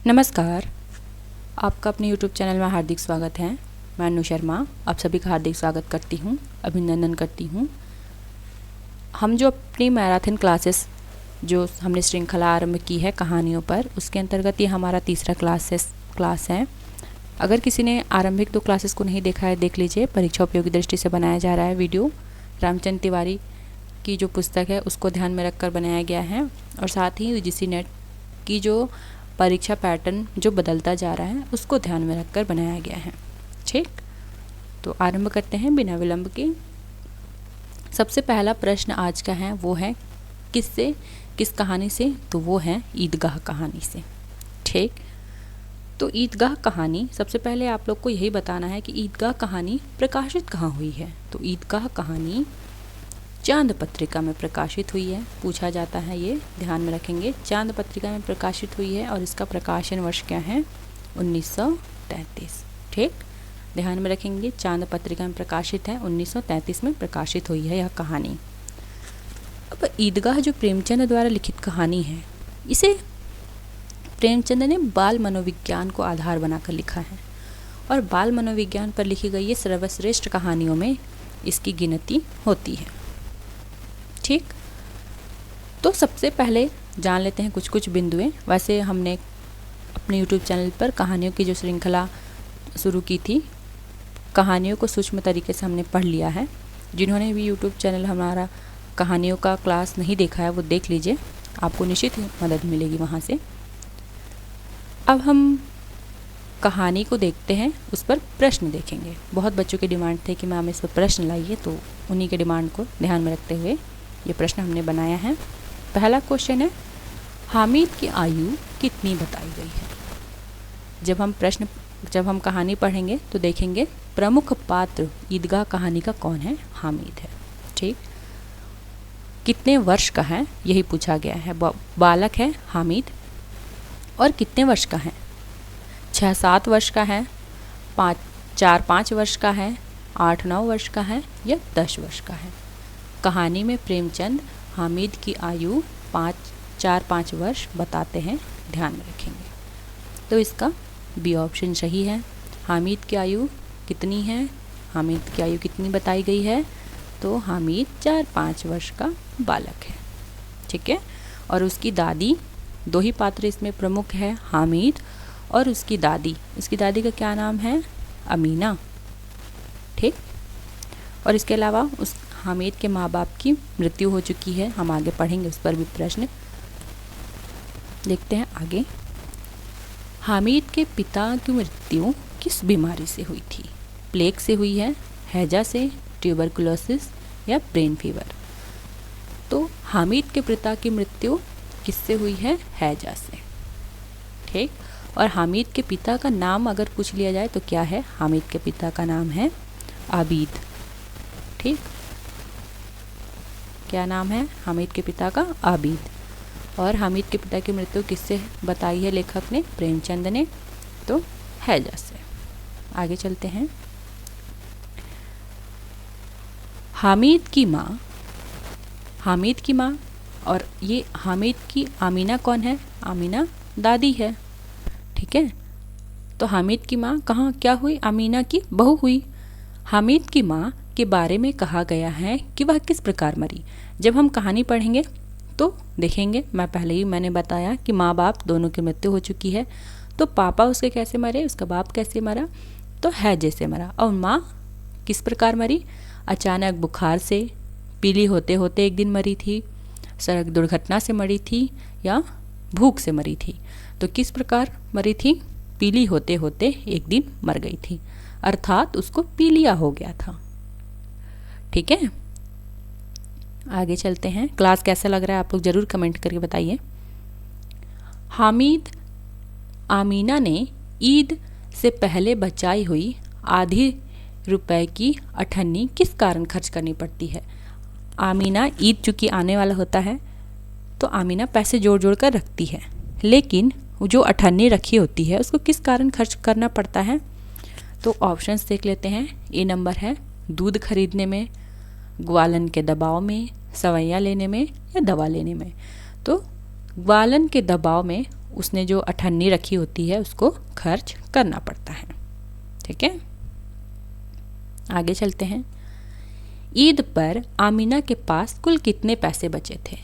नमस्कार। आपका अपने YouTube चैनल में हार्दिक स्वागत है। मैं अनु शर्मा आप सभी का हार्दिक स्वागत करती हूँ, अभिनंदन करती हूँ। हम जो अपनी मैराथन क्लासेस जो हमने श्रृंखला आरंभ की है कहानियों पर, उसके अंतर्गत ये हमारा तीसरा क्लास है। अगर किसी ने आरंभिक 2 क्लासेस को नहीं देखा है, देख लीजिए। परीक्षा उपयोगी दृष्टि से बनाया जा रहा है वीडियो। रामचंद्र तिवारी की जो पुस्तक है उसको ध्यान में रखकर बनाया गया है, और साथ ही UGC नेट की जो परीक्षा पैटर्न जो बदलता जा रहा है उसको ध्यान में रखकर बनाया गया है। ठीक, तो आरंभ करते हैं बिना विलंब के। सबसे पहला प्रश्न आज का है वो है किससे, किस कहानी से? तो वो है ईदगाह कहानी से। ठीक, तो ईदगाह कहानी, सबसे पहले आप लोग को यही बताना है कि ईदगाह कहानी प्रकाशित कहाँ हुई है। तो ईदगाह कहानी चांद पत्रिका में प्रकाशित हुई है। पूछा जाता है, ये ध्यान में रखेंगे। चांद पत्रिका में प्रकाशित हुई है और इसका प्रकाशन वर्ष क्या है? 1933। ठीक, ध्यान में रखेंगे। चांद पत्रिका में प्रकाशित है, 1933 में प्रकाशित हुई है यह कहानी। अब ईदगाह जो प्रेमचंद द्वारा लिखित कहानी है, इसे प्रेमचंद ने बाल मनोविज्ञान को आधार बनाकर लिखा है, और बाल मनोविज्ञान पर लिखी गई ये सर्वश्रेष्ठ कहानियों में इसकी गिनती होती है। ठीक, तो सबसे पहले जान लेते हैं कुछ बिंदुएं। वैसे हमने अपने YouTube चैनल पर कहानियों की जो श्रृंखला शुरू की थी, कहानियों को सूक्ष्म तरीके से हमने पढ़ लिया है। जिन्होंने भी YouTube चैनल हमारा कहानियों का क्लास नहीं देखा है वो देख लीजिए, आपको निश्चित ही मदद मिलेगी वहाँ से। अब हम कहानी को देखते हैं, उस पर प्रश्न देखेंगे। बहुत बच्चों की डिमांड थे कि मैम इस पर प्रश्न लाइए, तो उन्हीं के डिमांड को ध्यान में रखते हुए ये प्रश्न हमने बनाया है। पहला क्वेश्चन है, हामिद की आयु कितनी बताई गई है? जब हम कहानी पढ़ेंगे तो देखेंगे प्रमुख पात्र ईदगाह कहानी का कौन है? हामिद है। ठीक, कितने वर्ष का है यही पूछा गया है। बालक है हामिद, और कितने वर्ष का है? 6-7 वर्ष का है, 4-5 वर्ष का है, 8-9 वर्ष का है, या 10 वर्ष का है? कहानी में प्रेमचंद हामिद की आयु 4-5 वर्ष बताते हैं, ध्यान में रखेंगे। तो इसका बी ऑप्शन सही है। हामिद की आयु कितनी है? हामिद की आयु कितनी बताई गई है? तो हामिद 4-5 वर्ष का बालक है। ठीक है, और उसकी दादी, 2 ही पात्र इसमें प्रमुख है, हामिद और उसकी दादी। उसकी दादी का क्या नाम है? अमीना। ठीक, और इसके अलावा उस हामिद के माँ बाप की मृत्यु हो चुकी है। हम आगे पढ़ेंगे उस पर भी प्रश्न। देखते हैं आगे। हामिद के पिता की मृत्यु किस बीमारी से हुई थी? प्लेग से हुई है, हैजा से, ट्यूबरकुलोसिस या ब्रेन फीवर? तो हामिद के पिता की मृत्यु किससे हुई है? हैजा से। ठीक, और हामिद के पिता का नाम अगर पूछ लिया जाए तो क्या है? हामिद के पिता का नाम है आबिद। ठीक, क्या नाम है? हामिद के पिता का आबिद। और हामिद के पिता की मृत्यु किससे बताई है लेखक ने? प्रेमचंद ने। तो हैजा से। आगे चलते हैं। हामिद की माँ, और ये हामिद की आमीना कौन है? आमीना दादी है। ठीक है, तो हामिद की माँ कहाँ क्या हुई? आमीना की बहू हुई। हामिद की माँ के बारे में कहा गया है कि वह किस प्रकार मरी? जब हम कहानी पढ़ेंगे तो देखेंगे। मैंने बताया कि माँ बाप दोनों की मृत्यु हो चुकी है। तो पापा उसके कैसे मरे, उसका बाप कैसे मरा? तो हैजे से मरा। और माँ किस प्रकार मरी? अचानक बुखार से, पीली होते होते एक दिन मरी थी, सड़क दुर्घटना से मरी थी, या भूख से मरी थी? तो किस प्रकार मरी थी? पीली होते होते एक दिन मर गई थी, अर्थात उसको पीलिया हो गया था। ठीक है, आगे चलते हैं। क्लास कैसा लग रहा है आप लोग ज़रूर कमेंट करके बताइए। हामिद आमीना ने ईद से पहले बचाई हुई आधी रुपए की अठन्नी किस कारण खर्च करनी पड़ती है? आमीना, ईद चूँकि आने वाला होता है तो आमीना पैसे जोड़ कर रखती है, लेकिन जो अठन्नी रखी होती है उसको किस कारण खर्च करना पड़ता है? तो ऑप्शंस देख लेते हैं। ए नंबर है दूध खरीदने में, ग्वालन के दबाव में, सवैया लेने में, या दवा लेने में? तो ग्वालन के दबाव में उसने जो अठन्नी रखी होती है उसको खर्च करना पड़ता है। ठीक है, आगे चलते हैं। ईद पर आमीना के पास कुल कितने पैसे बचे थे?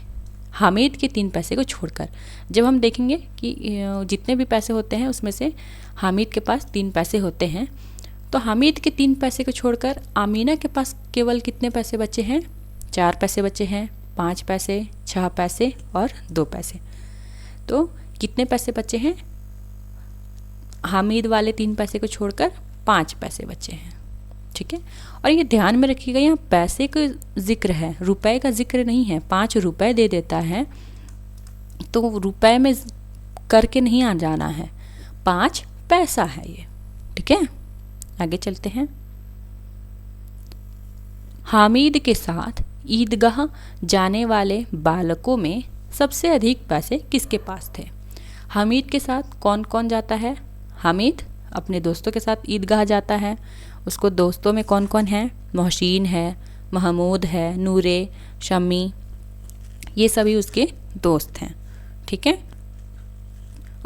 हामिद के 3 पैसे को छोड़कर। जब हम देखेंगे कि जितने भी पैसे होते हैं उसमें से हामिद के पास 3 पैसे होते हैं, तो हामिद के 3 पैसे को छोड़कर आमीना के पास केवल कितने पैसे बचे हैं? 4 पैसे बचे हैं, 5 पैसे, 6 पैसे और 2 पैसे। तो कितने पैसे बचे हैं? हामिद वाले 3 पैसे को छोड़कर 5 पैसे बचे हैं। ठीक है, और ये ध्यान में रखिएगा, यहाँ पैसे का जिक्र है, रुपए का जिक्र नहीं है। 5 रुपए दे देता है तो रुपए में करके नहीं आ जाना है, 5 पैसा है ये। ठीक है, आगे चलते हैं। हामिद के साथ ईदगाह जाने वाले बालकों में सबसे अधिक पैसे किसके पास थे? हामिद के साथ कौन कौन जाता है? हामिद अपने दोस्तों के साथ ईदगाह जाता है। उसको दोस्तों में कौन कौन है? मोहसिन है, महमूद है, नूरे, शम्मी, ये सभी उसके दोस्त हैं। ठीक है,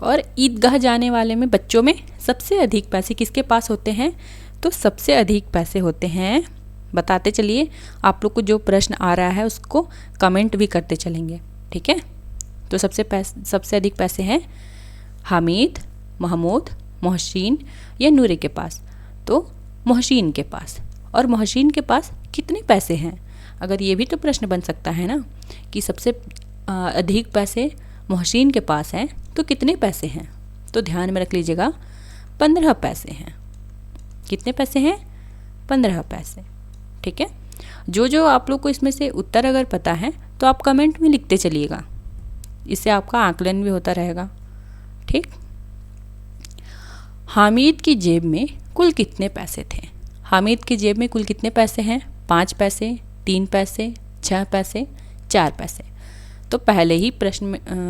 और ईदगाह जाने वाले में बच्चों में सबसे अधिक पैसे किसके पास होते हैं? तो सबसे अधिक पैसे होते हैं, बताते चलिए, आप लोग को जो प्रश्न आ रहा है उसको कमेंट भी करते चलेंगे। ठीक है, तो सबसे अधिक पैसे हैं हामिद, महमूद, मोहसिन या नूरे के पास। तो मोहसिन के पास। और मोहसिन के पास कितने पैसे हैं? अगर ये भी तो प्रश्न बन सकता है ना कि सबसे अधिक पैसे मोहसिन के पास हैं तो कितने पैसे हैं? तो ध्यान में रख लीजिएगा, 15 पैसे हैं। कितने पैसे हैं? 15 पैसे। ठीक है, जो आप लोग को इसमें से उत्तर अगर पता है तो आप कमेंट में लिखते चलिएगा, इससे आपका आकलन भी होता रहेगा। ठीक, हामिद की जेब में कुल कितने पैसे थे? हामिद की जेब में कुल कितने पैसे हैं? 5 पैसे, 3 पैसे, 6 पैसे, 4 पैसे। तो पहले ही प्रश्न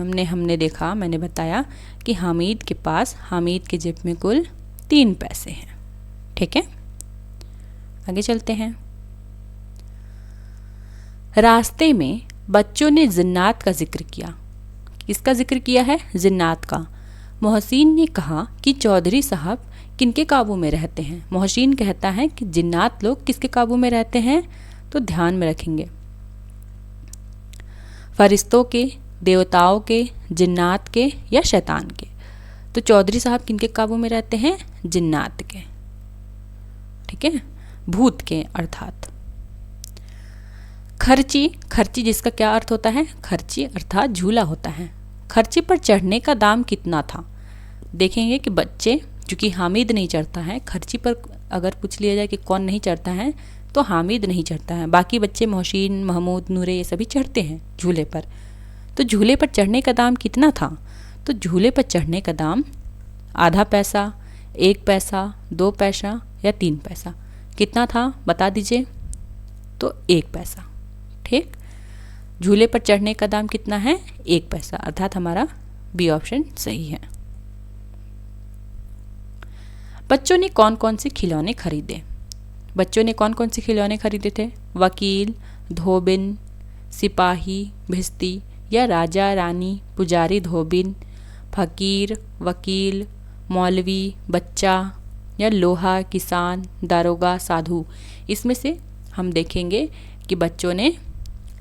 में हमने देखा, मैंने बताया कि हामिद की जेब में कुल 3 पैसे हैं। ठीक है, आगे चलते हैं। रास्ते में बच्चों ने जिन्नात का जिक्र किया। किसका जिक्र किया है? जिन्नात का। मोहसिन ने कहा कि चौधरी साहब किनके काबू में रहते हैं? मोहसिन कहता है कि जिन्नात लोग किसके काबू में रहते हैं? तो ध्यान में रखेंगे, फरिश्तों के, देवताओं के, जिन्नात के या शैतान के। तो चौधरी साहब किनके काबू में रहते हैं? जिन्नात के। ठीक है, भूत के अर्थात। खर्ची जिसका क्या अर्थ होता है? खर्ची अर्थात झूला होता है। खर्ची पर चढ़ने का दाम कितना था? देखेंगे कि बच्चे, चूँकि हामिद नहीं चढ़ता है, खर्ची पर अगर पूछ लिया जाए कि कौन नहीं चढ़ता है तो हामिद नहीं चढ़ता है, बाकी बच्चे मोहसिन, महमूद, नूरे ये सभी चढ़ते हैं झूले पर। तो झूले पर चढ़ने का दाम कितना था? तो झूले पर चढ़ने का दाम आधा पैसा, 1 पैसा, 2 पैसा या 3 पैसा। कितना था बता दीजिए। तो 1 पैसा। ठीक, झूले पर चढ़ने का दाम कितना है? 1 पैसा, अर्थात हमारा बी ऑप्शन सही है। बच्चों ने कौन कौन से खिलौने खरीदे? बच्चों ने कौन कौन से खिलौने खरीदे थे? वकील, धोबिन, सिपाही, भिस्ती या राजा, रानी, पुजारी, धोबिन, फकीर, वकील, मौलवी, बच्चा या लोहा, किसान, दारोगा, साधु। इसमें से हम देखेंगे कि बच्चों ने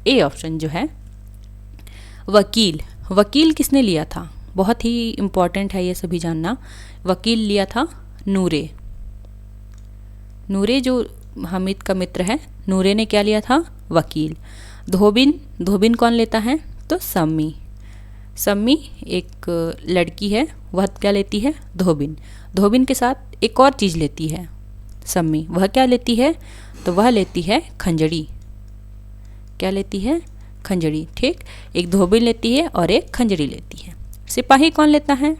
ए ऑप्शन जो है वकील किसने लिया था? बहुत ही इम्पॉर्टेंट है ये सभी जानना। वकील लिया था नूरे जो हामिद का मित्र है, नूरे ने क्या लिया था? वकील। धोबिन कौन लेता है? तो सम्मी एक लड़की है, वह क्या लेती है? धोबिन के साथ एक और चीज़ लेती है सम्मी, वह क्या लेती है? तो वह लेती है खंजड़ी। क्या लेती है? खंजड़ी। ठीक, एक धोबिन लेती है और एक खंजड़ी लेती है। सिपाही कौन लेता है?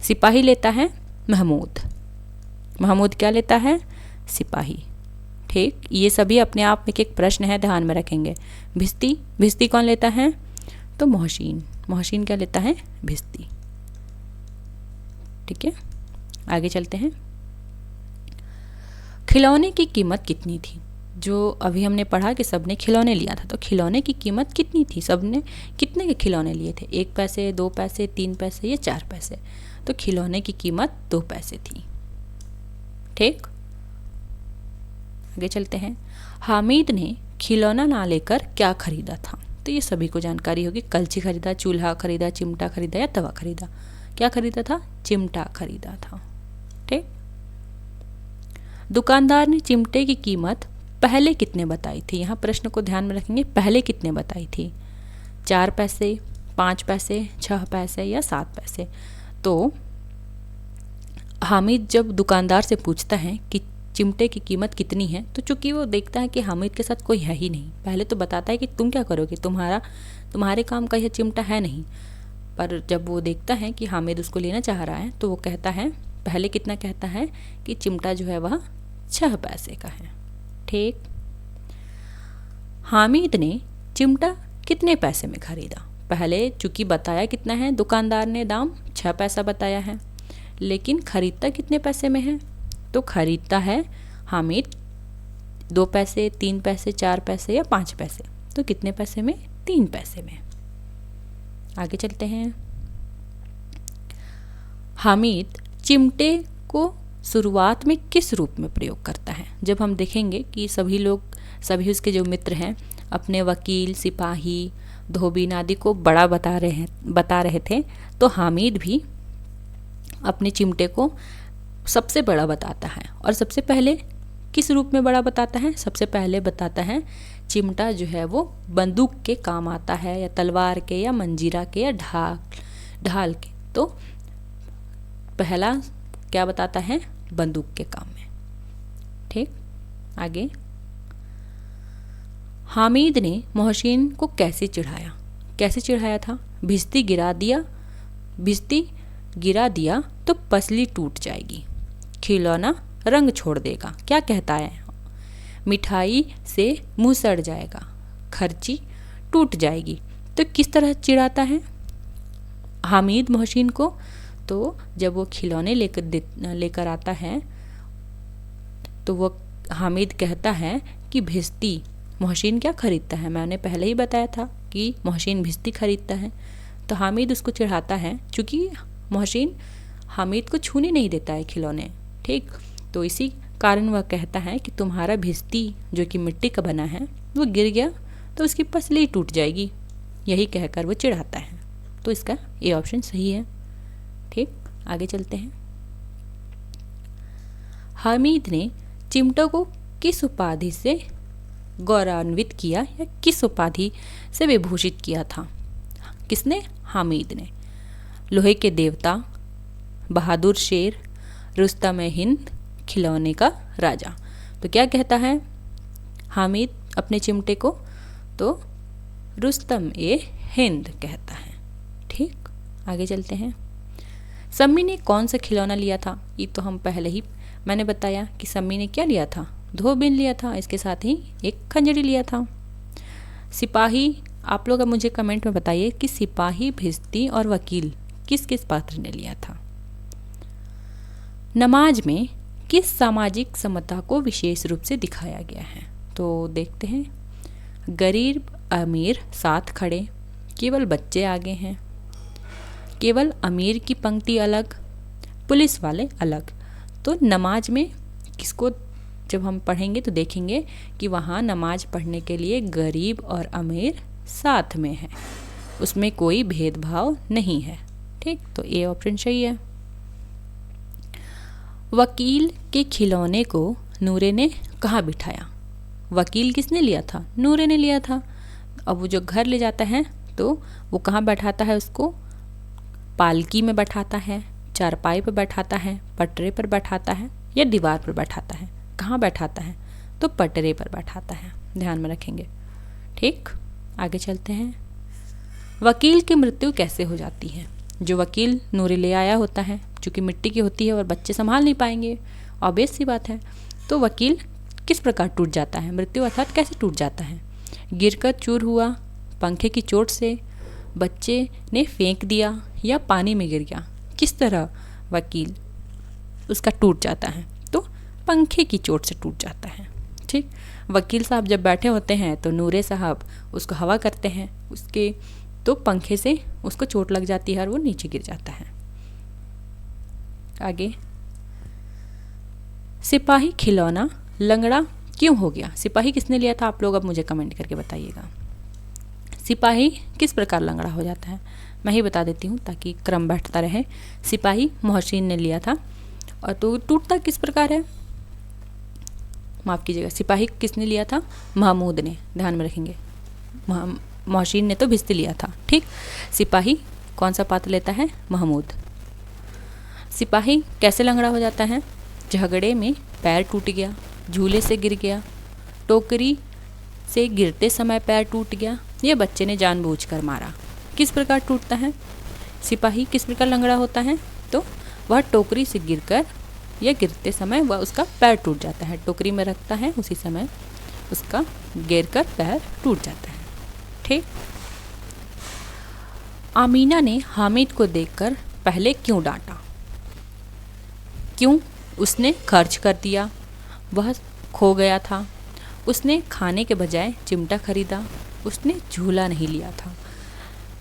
सिपाही लेता है महमूद क्या लेता है? सिपाही। ठीक, ये सभी अपने आप में एक प्रश्न है, ध्यान में रखेंगे। भिस्ती कौन लेता है? तो मोहसिन क्या लेता है? भिस्ती। ठीक है, आगे चलते हैं। खिलौने की कीमत कितनी थी? जो अभी हमने पढ़ा कि सबने खिलौने लिया था, तो खिलौने की कीमत कितनी थी, सबने कितने के खिलौने लिए थे, 1 पैसे, 2 पैसे, 3 पैसे या 4 पैसे। तो खिलौने की कीमत 2 पैसे थी। ठीक, आगे चलते हैं। हामिद ने खिलौना ना लेकर क्या खरीदा था? तो ये सभी को जानकारी होगी। कलछी खरीदा, चूल्हा खरीदा, चिमटा खरीदा या तवा खरीदा? क्या खरीदा था? चिमटा खरीदा था। ठीक, दुकानदार ने चिमटे की कीमत पहले कितने बताई थी? यहाँ प्रश्न को ध्यान में रखेंगे, पहले कितने बताई थी? 4 पैसे, 5 पैसे, 6 पैसे या 7 पैसे? तो हामिद जब दुकानदार से पूछता है कि चिमटे की कीमत कितनी है, तो चूंकि वो देखता है कि हामिद के साथ कोई है ही नहीं, पहले तो बताता है कि तुम क्या करोगे, तुम्हारे काम का यह चिमटा है नहीं। पर जब वो देखता है कि हामिद उसको लेना चाह रहा है, तो वो कहता है, पहले कितना कहता है कि चिमटा जो है वह 6 पैसे का है। ठीक, हामिद ने चिमटा कितने पैसे में खरीदा? पहले चूंकि बताया कितना है, दुकानदार ने दाम 6 पैसा बताया है, लेकिन खरीदता कितने पैसे में है? तो खरीदता है हामिद 2 पैसे, 3 पैसे, 4 पैसे या 5 पैसे। तो कितने पैसे में? 3 पैसे में। आगे चलते हैं। हामिद चिमटे को शुरुआत में किस रूप में प्रयोग करता है? जब हम देखेंगे कि सभी उसके जो मित्र हैं अपने वकील, सिपाही, धोबीन आदि को बड़ा बता रहे थे, तो हामिद भी अपने चिमटे को सबसे बड़ा बताता है। और सबसे पहले किस रूप में बड़ा बताता है? सबसे पहले बताता है चिमटा जो है वो बंदूक के काम आता है, या तलवार के, या मंजीरा के, या ढाल के। तो पहला क्या बताता है? बंदूक के काम में। ठीक, आगे। हामिद ने मोहसिन को कैसे चिढ़ाया था? भिश्ती गिरा दिया तो पसली टूट जाएगी, खिलौना रंग छोड़ देगा। क्या कहता है? मिठाई से मुंह सड़ जाएगा, खर्ची टूट जाएगी। तो किस तरह चिढ़ाता है हामिद मोहसिन को? तो जब वो खिलौने लेकर आता है, तो वो हामिद कहता है कि भिश्ती, मोहसिन क्या खरीदता है? मैंने पहले ही बताया था कि मोहसिन भिश्ती खरीदता है। तो हामिद उसको चिढ़ाता है, क्योंकि मोहसिन हामिद को छूने नहीं देता है खिलौने। ठीक, तो इसी कारण वह कहता है कि तुम्हारा भिश्ती जो कि मिट्टी का बना है वो गिर गया तो उसकी पसली टूट जाएगी, यही कहकर वो चिढ़ाता है। तो इसका ए ऑप्शन सही है। ठीक, आगे चलते हैं। हामिद ने चिमटों को किस उपाधि से गौरवान्वित किया, या किस उपाधि से विभूषित किया था? किसने? हामिद ने। लोहे के देवता, बहादुर शेर, रुस्तम-ए-हिंद, खिलौने का राजा। तो क्या कहता है हामिद अपने चिमटे को? तो रुस्तम-ए-हिंद कहता है। ठीक, आगे चलते हैं। सम्मी ने कौन सा खिलौना लिया था? ये तो हम पहले ही मैंने बताया कि सम्मी ने क्या लिया था? धोबिन लिया था, इसके साथ ही एक खंजरी लिया था। सिपाही, आप लोग अब मुझे कमेंट में बताइए कि सिपाही, भिश्ती और वकील किस किस पात्र ने लिया था? नमाज में किस सामाजिक समता को विशेष रूप से दिखाया गया है? तो देखते हैं। गरीब अमीर साथ खड़े, केवल बच्चे आगे हैं, केवल अमीर की पंक्ति अलग, पुलिस वाले अलग। तो नमाज में किसको जब हम पढ़ेंगे तो देखेंगे कि वहाँ नमाज पढ़ने के लिए गरीब और अमीर साथ में है, उसमें कोई भेदभाव नहीं है। ठीक, तो ए ऑप्शन सही है। वकील के खिलौने को नूरे ने कहाँ बिठाया? वकील किसने लिया था? नूरे ने लिया था। अब वो जो घर ले जाता है तो वो कहाँ बैठाता है उसको? पालकी में बैठाता है, चारपाई पर बैठाता है, पटरे पर बैठाता है या दीवार पर बैठाता है? कहाँ बैठाता है? तो पटरे पर बैठाता है, ध्यान में रखेंगे। ठीक, आगे चलते हैं। वकील की मृत्यु कैसे हो जाती है? जो वकील नूरे ले आया होता है, चूँकि मिट्टी की होती है और बच्चे संभाल नहीं पाएंगे, ऑब्वियस सी बात है। तो वकील किस प्रकार टूट जाता है? मृत्यु अर्थात कैसे टूट जाता है? गिरकर चूर हुआ, पंखे की चोट से, बच्चे ने फेंक दिया या पानी में गिर गया? किस तरह वकील उसका टूट जाता है? तो पंखे की चोट से टूट जाता है। ठीक। वकील साहब जब बैठे होते हैं तो नूरे साहब उसको हवा करते हैं, उसके तो पंखे से उसको चोट लग जाती है और वो नीचे गिर जाता है। आगे, सिपाही खिलौना लंगड़ा क्यों हो गया? सिपाही किसने लिया था? आप लोग अब मुझे कमेंट करके बताइएगा। सिपाही किस प्रकार लंगड़ा हो जाता है? मैं ही बता देती हूँ ताकि क्रम बैठता रहे। सिपाही मोहसिन ने लिया था, और तो टूटता किस प्रकार है? माफ़ कीजिएगा, सिपाही किसने लिया था? महमूद ने, ध्यान में रखेंगे। मोहसिन ने तो भिस्ती लिया था, ठीक। सिपाही कौन सा पात्र लेता है? महमूद। सिपाही कैसे लंगड़ा हो जाता है? झगड़े में पैर टूट गया, झूले से गिर गया, टोकरी से गिरते समय पैर टूट गया, ये बच्चे ने जानबूझकर मारा। किस प्रकार टूटता है? सिपाही किस प्रकार लंगड़ा होता है? तो वह टोकरी से गिरकर या गिरते समय वह उसका पैर टूट जाता है, टोकरी में रखता है, उसी समय उसका गिरकर पैर टूट जाता है, ठीक। आमीना ने हामिद को देखकर पहले क्यों डांटा? क्यों? उसने खर्च कर दिया, वह खो गया था, उसने खाने के बजाय चिमटा खरीदा, उसने झूला नहीं लिया था।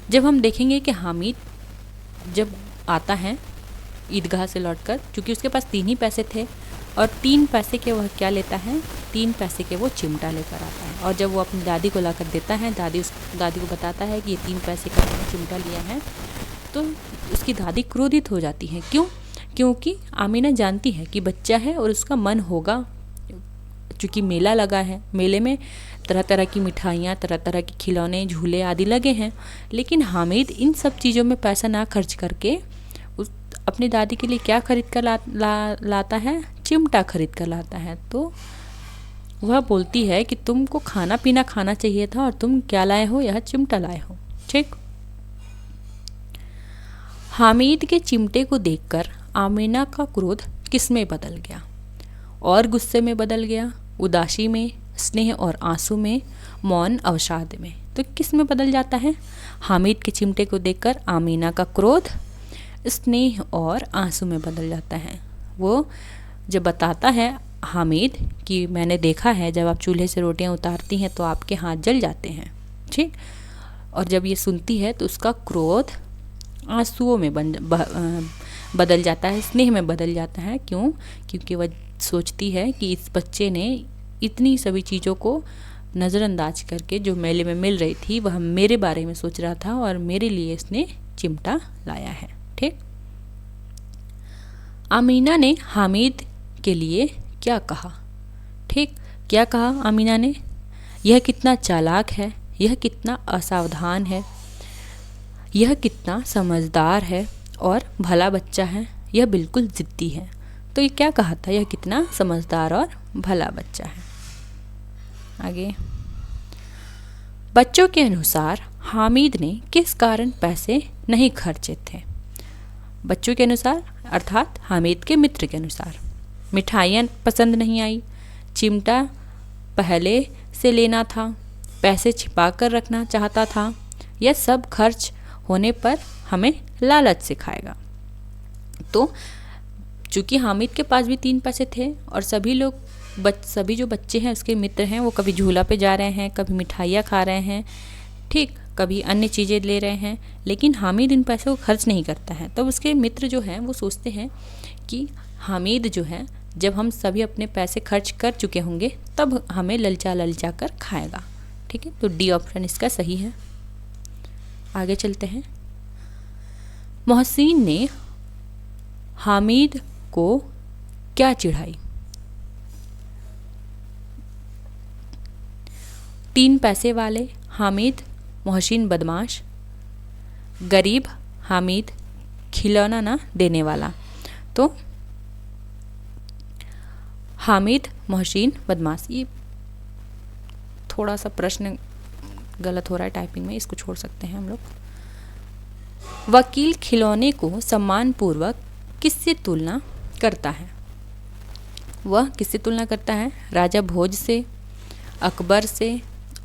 जब हम देखेंगे कि हामिद जब आता है ईदगाह से लौटकर, क्योंकि उसके पास 3 ही पैसे थे और 3 पैसे के वह क्या लेता है? 3 पैसे के वो चिमटा लेकर आता है, और जब वो अपनी दादी को लाकर देता है, दादी को बताता है कि ये 3 पैसे का मैंने चिमटा लिया है, तो उसकी दादी क्रोधित हो जाती है। क्यों? क्योंकि आमीना जानती है कि बच्चा है और उसका मन होगा, चूँकि मेला लगा है, मेले में तरह तरह की मिठाइयाँ, तरह तरह के खिलौने, झूले आदि लगे हैं, लेकिन हामिद इन सब चीज़ों में पैसा ना खर्च करके अपनी दादी के लिए क्या खरीद कर लाता है? चिमटा खरीद कर लाता है। तो वह बोलती है कि तुमको खाना पीना खाना चाहिए था और तुम क्या लाए हो? यह चिमटा लाए हो, ठीक। हामिद के चिमटे को देखकर आमीना का क्रोध किस में बदल गया? और गुस्से में बदल गया, उदासी में, स्नेह और आंसू में, मौन अवसाद में। तो किस में बदल जाता है? हामिद के चिमटे को देखकर आमीना का क्रोध स्नेह और आंसू में बदल जाता है। वो जब बताता है हामिद कि मैंने देखा है जब आप चूल्हे से रोटियां उतारती हैं तो आपके हाथ जल जाते हैं, ठीक। और जब ये सुनती है तो उसका क्रोध आंसुओं में बदल जाता है, स्नेह में बदल जाता है। क्यों? क्योंकि वह सोचती है कि इस बच्चे ने इतनी सभी चीज़ों को नज़रअंदाज करके जो मेले में मिल रही थी वह मेरे बारे में सोच रहा था और मेरे लिए इसने चिमटा लाया है, ठीक। आमीना ने हामिद के लिए क्या कहा? ठीक, क्या कहा आमीना ने? यह कितना चालाक है, यह कितना असावधान है, यह कितना समझदार है और भला बच्चा है, यह बिल्कुल ज़िद्दी है। तो ये क्या कहा था? यह कितना समझदार और भला बच्चा है। आगे, बच्चों के अनुसार हामिद ने किस कारण पैसे नहीं खर्चे थे? बच्चों के अनुसार अर्थात हामिद के मित्र के अनुसार मिठाइयाँ पसंद नहीं आई, चिमटा पहले से लेना था, पैसे छिपा कर रखना चाहता था, यह सब खर्च होने पर हमें लालच सिखाएगा। तो चूँकि हामिद के पास भी 3 पैसे थे और सभी जो बच्चे हैं उसके मित्र हैं वो कभी झूला पे जा रहे हैं, कभी मिठाइयाँ खा रहे हैं, ठीक, कभी अन्य चीज़ें ले रहे हैं, लेकिन हामिद इन पैसों को खर्च नहीं करता है। तब उसके मित्र जो हैं वो सोचते हैं कि हामिद जो है जब हम सभी अपने पैसे खर्च कर चुके होंगे तब हमें ललचा कर खाएगा, ठीक है। तो डी ऑप्शन इसका सही है। आगे चलते हैं। मोहसिन ने हामिद को क्या चिढ़ाई? 3 पैसे वाले हामिद मोहसिन बदमाश, गरीब हामिद खिलौना ना देने वाला। तो हामिद मोहसिन बदमाश, ये थोड़ा सा प्रश्न गलत हो रहा है टाइपिंग में, इसको छोड़ सकते हैं हम लोग। वकील खिलौने को सम्मानपूर्वक किससे तुलना करता है? वह किससे तुलना करता है? राजा भोज से, अकबर से,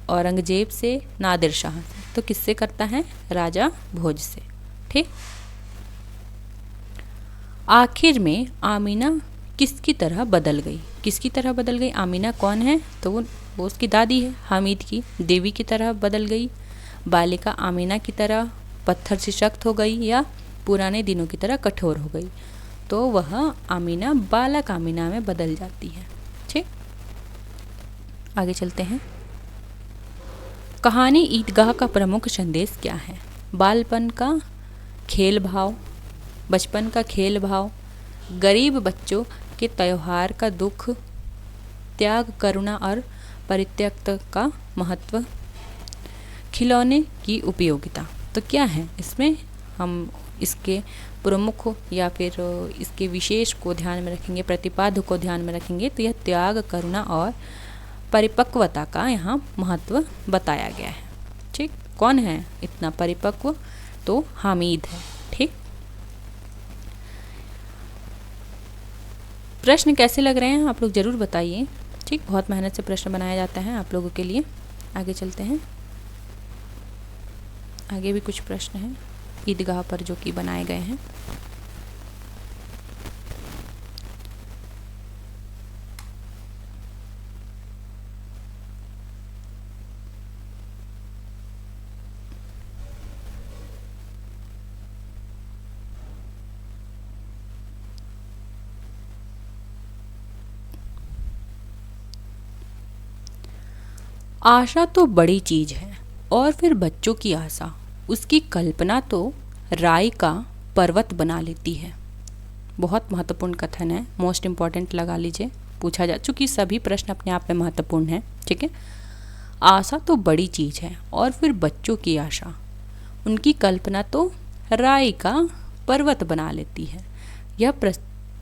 औरंगजेब से, नादिर शाह से। तो किससे करता है? राजा भोज से, ठीक। आखिर में आमीना किसकी तरह बदल गई? किसकी तरह बदल गई? आमीना कौन है? तो वो उसकी दादी है, हामिद की। देवी की तरह बदल गई, बालिका आमीना की तरह पत्थर से सख्त हो गई या पुराने दिनों की तरह कठोर हो गई, तो वह आमीना बालक आमीना में बदल जाती है। ठीक, आगे चलते हैं। कहानी ईदगाह का प्रमुख संदेश क्या है? बालपन का खेल भाव, बचपन का खेल भाव, गरीब बच्चों के त्यौहार का दुख, त्याग, करुणा और परित्यक्ता का महत्व, खिलौने की उपयोगिता। तो क्या है इसमें? हम इसके प्रमुख या फिर इसके विशेष को ध्यान में रखेंगे, प्रतिपाद्य को ध्यान में रखेंगे, तो यह त्याग, करुणा और परिपक्वता का यहाँ महत्व बताया गया है। ठीक, कौन है इतना परिपक्व? तो हामिद है। ठीक, प्रश्न कैसे लग रहे हैं आप लोग ज़रूर बताइए। ठीक, बहुत मेहनत से प्रश्न बनाया जाता है आप लोगों के लिए। आगे चलते हैं, आगे भी कुछ प्रश्न हैं ईदगाह पर जो कि बनाए गए हैं। आशा तो बड़ी चीज है और फिर बच्चों की आशा, उसकी कल्पना तो राई का पर्वत बना लेती है। बहुत महत्वपूर्ण कथन है, मोस्ट इम्पॉर्टेंट लगा लीजिए, पूछा जा चूँकि सभी प्रश्न अपने आप में महत्वपूर्ण हैं। ठीक है, आशा तो बड़ी चीज़ है और फिर बच्चों की आशा, उनकी कल्पना तो राई का पर्वत बना लेती है।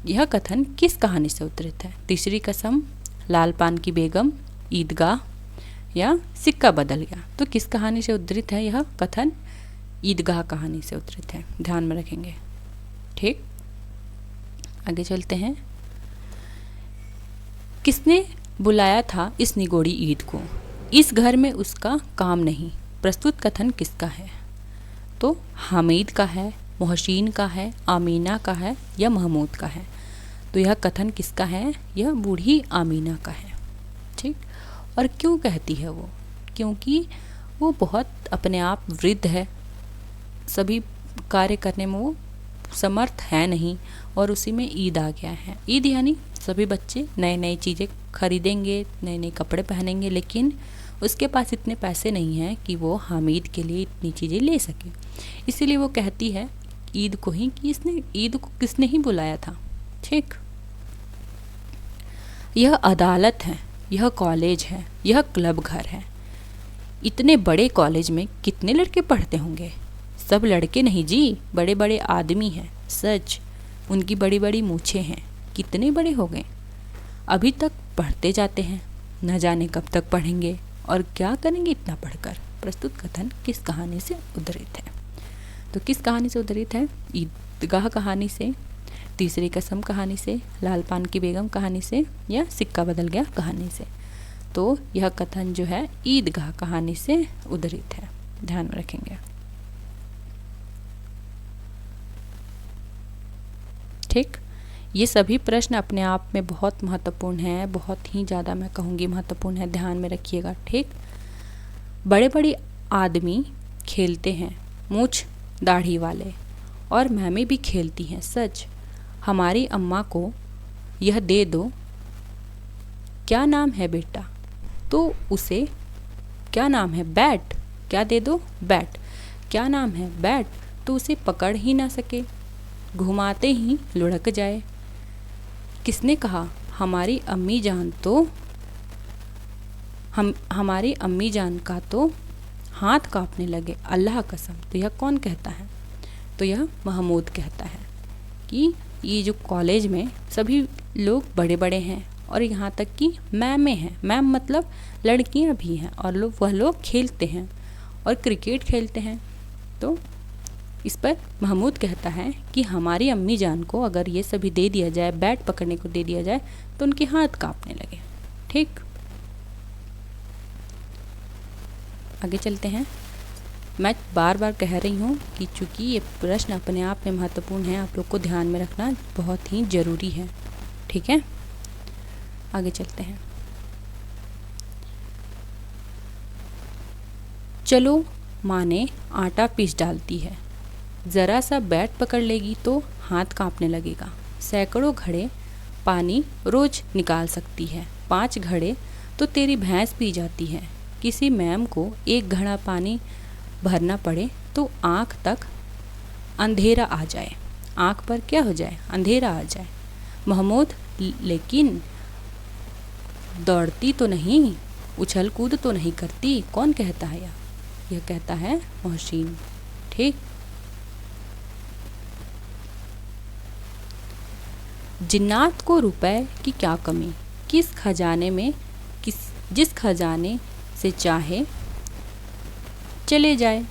यह कथन किस कहानी से उद्धृत है? तीसरी कसम, लाल पान की बेगम, ईदगाह या सिक्का बदल गया। तो किस कहानी से उद्धृत है यह कथन? ईदगाह कहानी से उद्धृत है, ध्यान में रखेंगे। ठीक, आगे चलते हैं। किसने बुलाया था इस निगोड़ी ईद को? इस घर में उसका काम नहीं। प्रस्तुत कथन किसका है? तो हामिद का है, मोहसिन का है, आमीना का है या महमूद का है? तो यह कथन किसका है? यह बूढ़ी आमीना का है। ठीक, और क्यों कहती है वो? क्योंकि वो बहुत अपने आप वृद्ध है, सभी कार्य करने में वो समर्थ है नहीं, और उसी में ईद आ गया है। ईद यानी सभी बच्चे नए नई चीज़ें खरीदेंगे, नए नए कपड़े पहनेंगे, लेकिन उसके पास इतने पैसे नहीं हैं कि वो हामिद के लिए इतनी चीज़ें ले सके। इसीलिए वो कहती है ईद को ही कि इसने ईद को किसने ही बुलाया था। ठीक, यह अदालत है, यह कॉलेज है, यह क्लब घर है। इतने बड़े कॉलेज में कितने लड़के पढ़ते होंगे? सब लड़के नहीं जी, बड़े बड़े आदमी हैं। सच, उनकी बड़ी बड़ी मूछें हैं। कितने बड़े हो गए, अभी तक पढ़ते जाते हैं, न जाने कब तक पढ़ेंगे और क्या करेंगे इतना पढ़कर। प्रस्तुत कथन किस कहानी से उद्धृत है? तो किस कहानी से उद्धृत है? ईदगाह कहानी से, तीसरी कसम कहानी से, लाल पान की बेगम कहानी से या सिक्का बदल गया कहानी से? तो यह कथन जो है ईदगाह कहानी से उद्धृत है, ध्यान में रखेंगे। ठीक, ये सभी प्रश्न अपने आप में बहुत महत्वपूर्ण हैं, बहुत ही ज़्यादा मैं कहूँगी महत्वपूर्ण है, ध्यान में रखिएगा। ठीक, बड़े बड़े आदमी खेलते हैं, मूछ दाढ़ी वाले, और मैमें भी खेलती हैं। सच, हमारी अम्मा को यह दे दो। क्या नाम है बेटा? तो उसे क्या नाम है? बैट। क्या दे दो? बैट। क्या नाम है? बैट। तो उसे पकड़ ही ना सके, घुमाते ही लुढ़क जाए। किसने कहा? हमारी अम्मी जान तो हमारी अम्मी जान का तो हाथ कांपने लगे, अल्लाह कसम। तो यह कौन कहता है? तो यह महमूद कहता है कि ये जो कॉलेज में सभी लोग बड़े बड़े हैं और यहाँ तक कि मैमें हैं, मैम मतलब लड़कियाँ भी हैं, और वह लोग खेलते हैं और क्रिकेट खेलते हैं। तो इस पर महमूद कहता है कि हमारी अम्मी जान को अगर ये सभी दे दिया जाए, बैट पकड़ने को दे दिया जाए, तो उनके हाथ कांपने लगे। ठीक, आगे चलते हैं। मैं बार बार कह रही हूँ कि चूँकि ये प्रश्न अपने आप में महत्वपूर्ण है, आप लोग को ध्यान में रखना बहुत ही ज़रूरी है। ठीक है, आगे चलते हैं। चलो माँ ने आटा पीस डालती है, ज़रा सा बैट पकड़ लेगी तो हाथ कांपने लगेगा। सैकड़ों घड़े पानी रोज निकाल सकती है, 5 घड़े तो तेरी भैंस पी जाती है। किसी मैम को 1 घड़ा पानी भरना पड़े तो आँख तक अंधेरा आ जाए, आँख पर क्या हो जाए, अंधेरा आ जाए। महमूद लेकिन दौड़ती तो नहीं, उछल कूद तो नहीं करती, कौन कहता है यह कहता है मोहसिन। ठीक। जिन्नात को रुपए की क्या कमी, किस खजाने में जिस खजाने से चाहे चले जाए,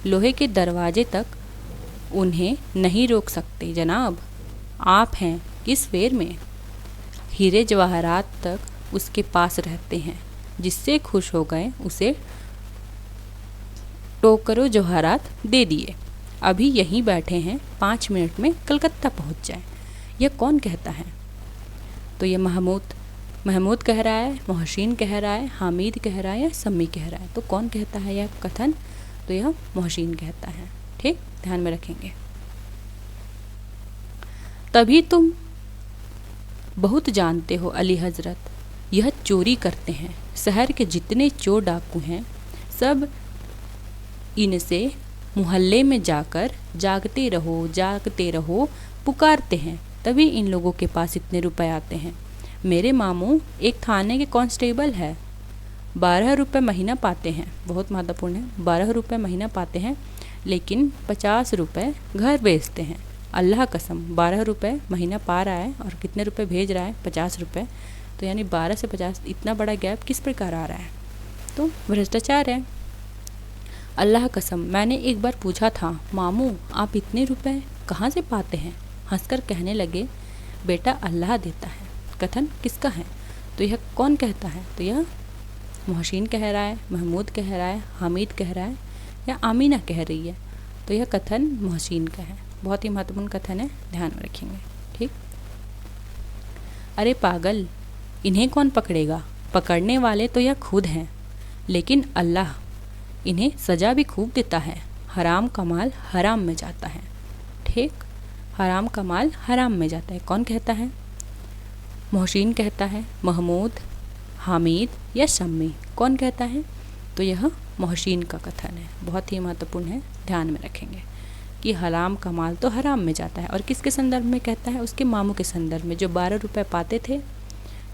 लोहे के दरवाजे तक उन्हें नहीं रोक सकते जनाब। आप हैं किस फेर में, हीरे जवाहरात तक उसके पास रहते हैं, जिससे खुश हो गए उसे टोकरो जवाहरात दे दिए। अभी यहीं बैठे हैं, 5 मिनट में कलकत्ता पहुंच जाए। यह कौन कहता है? तो ये महमूद कह रहा है, मोहसिन कह रहा है, हामिद कह रहा है या सम्मी कह रहा है? तो कौन कहता है यह कथन? तो यह मोहसिन कहता है। ठीक, ध्यान में रखेंगे। तभी तुम बहुत जानते हो अली हजरत, यह चोरी करते हैं। शहर के जितने चोर डाकू हैं सब इनसे मोहल्ले में जाकर जागते रहो पुकारते हैं, तभी इन लोगों के पास इतने रुपए आते हैं। मेरे मामू एक थाने के कांस्टेबल है, 12 रुपये महीना पाते हैं। बहुत महत्वपूर्ण है, 12 रुपये महीना पाते हैं, लेकिन 50 रुपये घर भेजते हैं। अल्लाह कसम, 12 रुपये महीना पा रहा है और कितने रुपए भेज रहा है? 50 रुपये। तो यानी 12 से 50, इतना बड़ा गैप किस प्रकार आ रहा है? तो भ्रष्टाचार है। अल्लाह कसम, मैंने एक बार पूछा था, मामू आप इतने रुपए कहाँ से पाते हैं? हंसकर कहने लगे, बेटा अल्लाह देता है। कथन किसका है? तो यह कौन कहता है? तो यह मोहसिन कह रहा है, महमूद कह रहा है, हामिद कह रहा है या आमीना कह रही है? तो यह कथन मोहसिन का है। बहुत ही महत्वपूर्ण कथन है, ध्यान में रखेंगे। ठीक। अरे पागल, इन्हें कौन पकड़ेगा? पकड़ने वाले तो यह खुद हैं, लेकिन अल्लाह इन्हें सज़ा भी खूब देता है। हराम का माल हराम में जाता है। ठीक, हराम का माल हराम में जाता है। कौन कहता है? मोहसिन कहता है, महमूद, हामिद या शम्मी? कौन कहता है? तो यह मोहसिन का कथन है। बहुत ही महत्वपूर्ण है, ध्यान में रखेंगे कि हराम का माल तो हराम में जाता है। और किसके संदर्भ में कहता है? उसके मामू के संदर्भ में, जो 12 रुपये पाते थे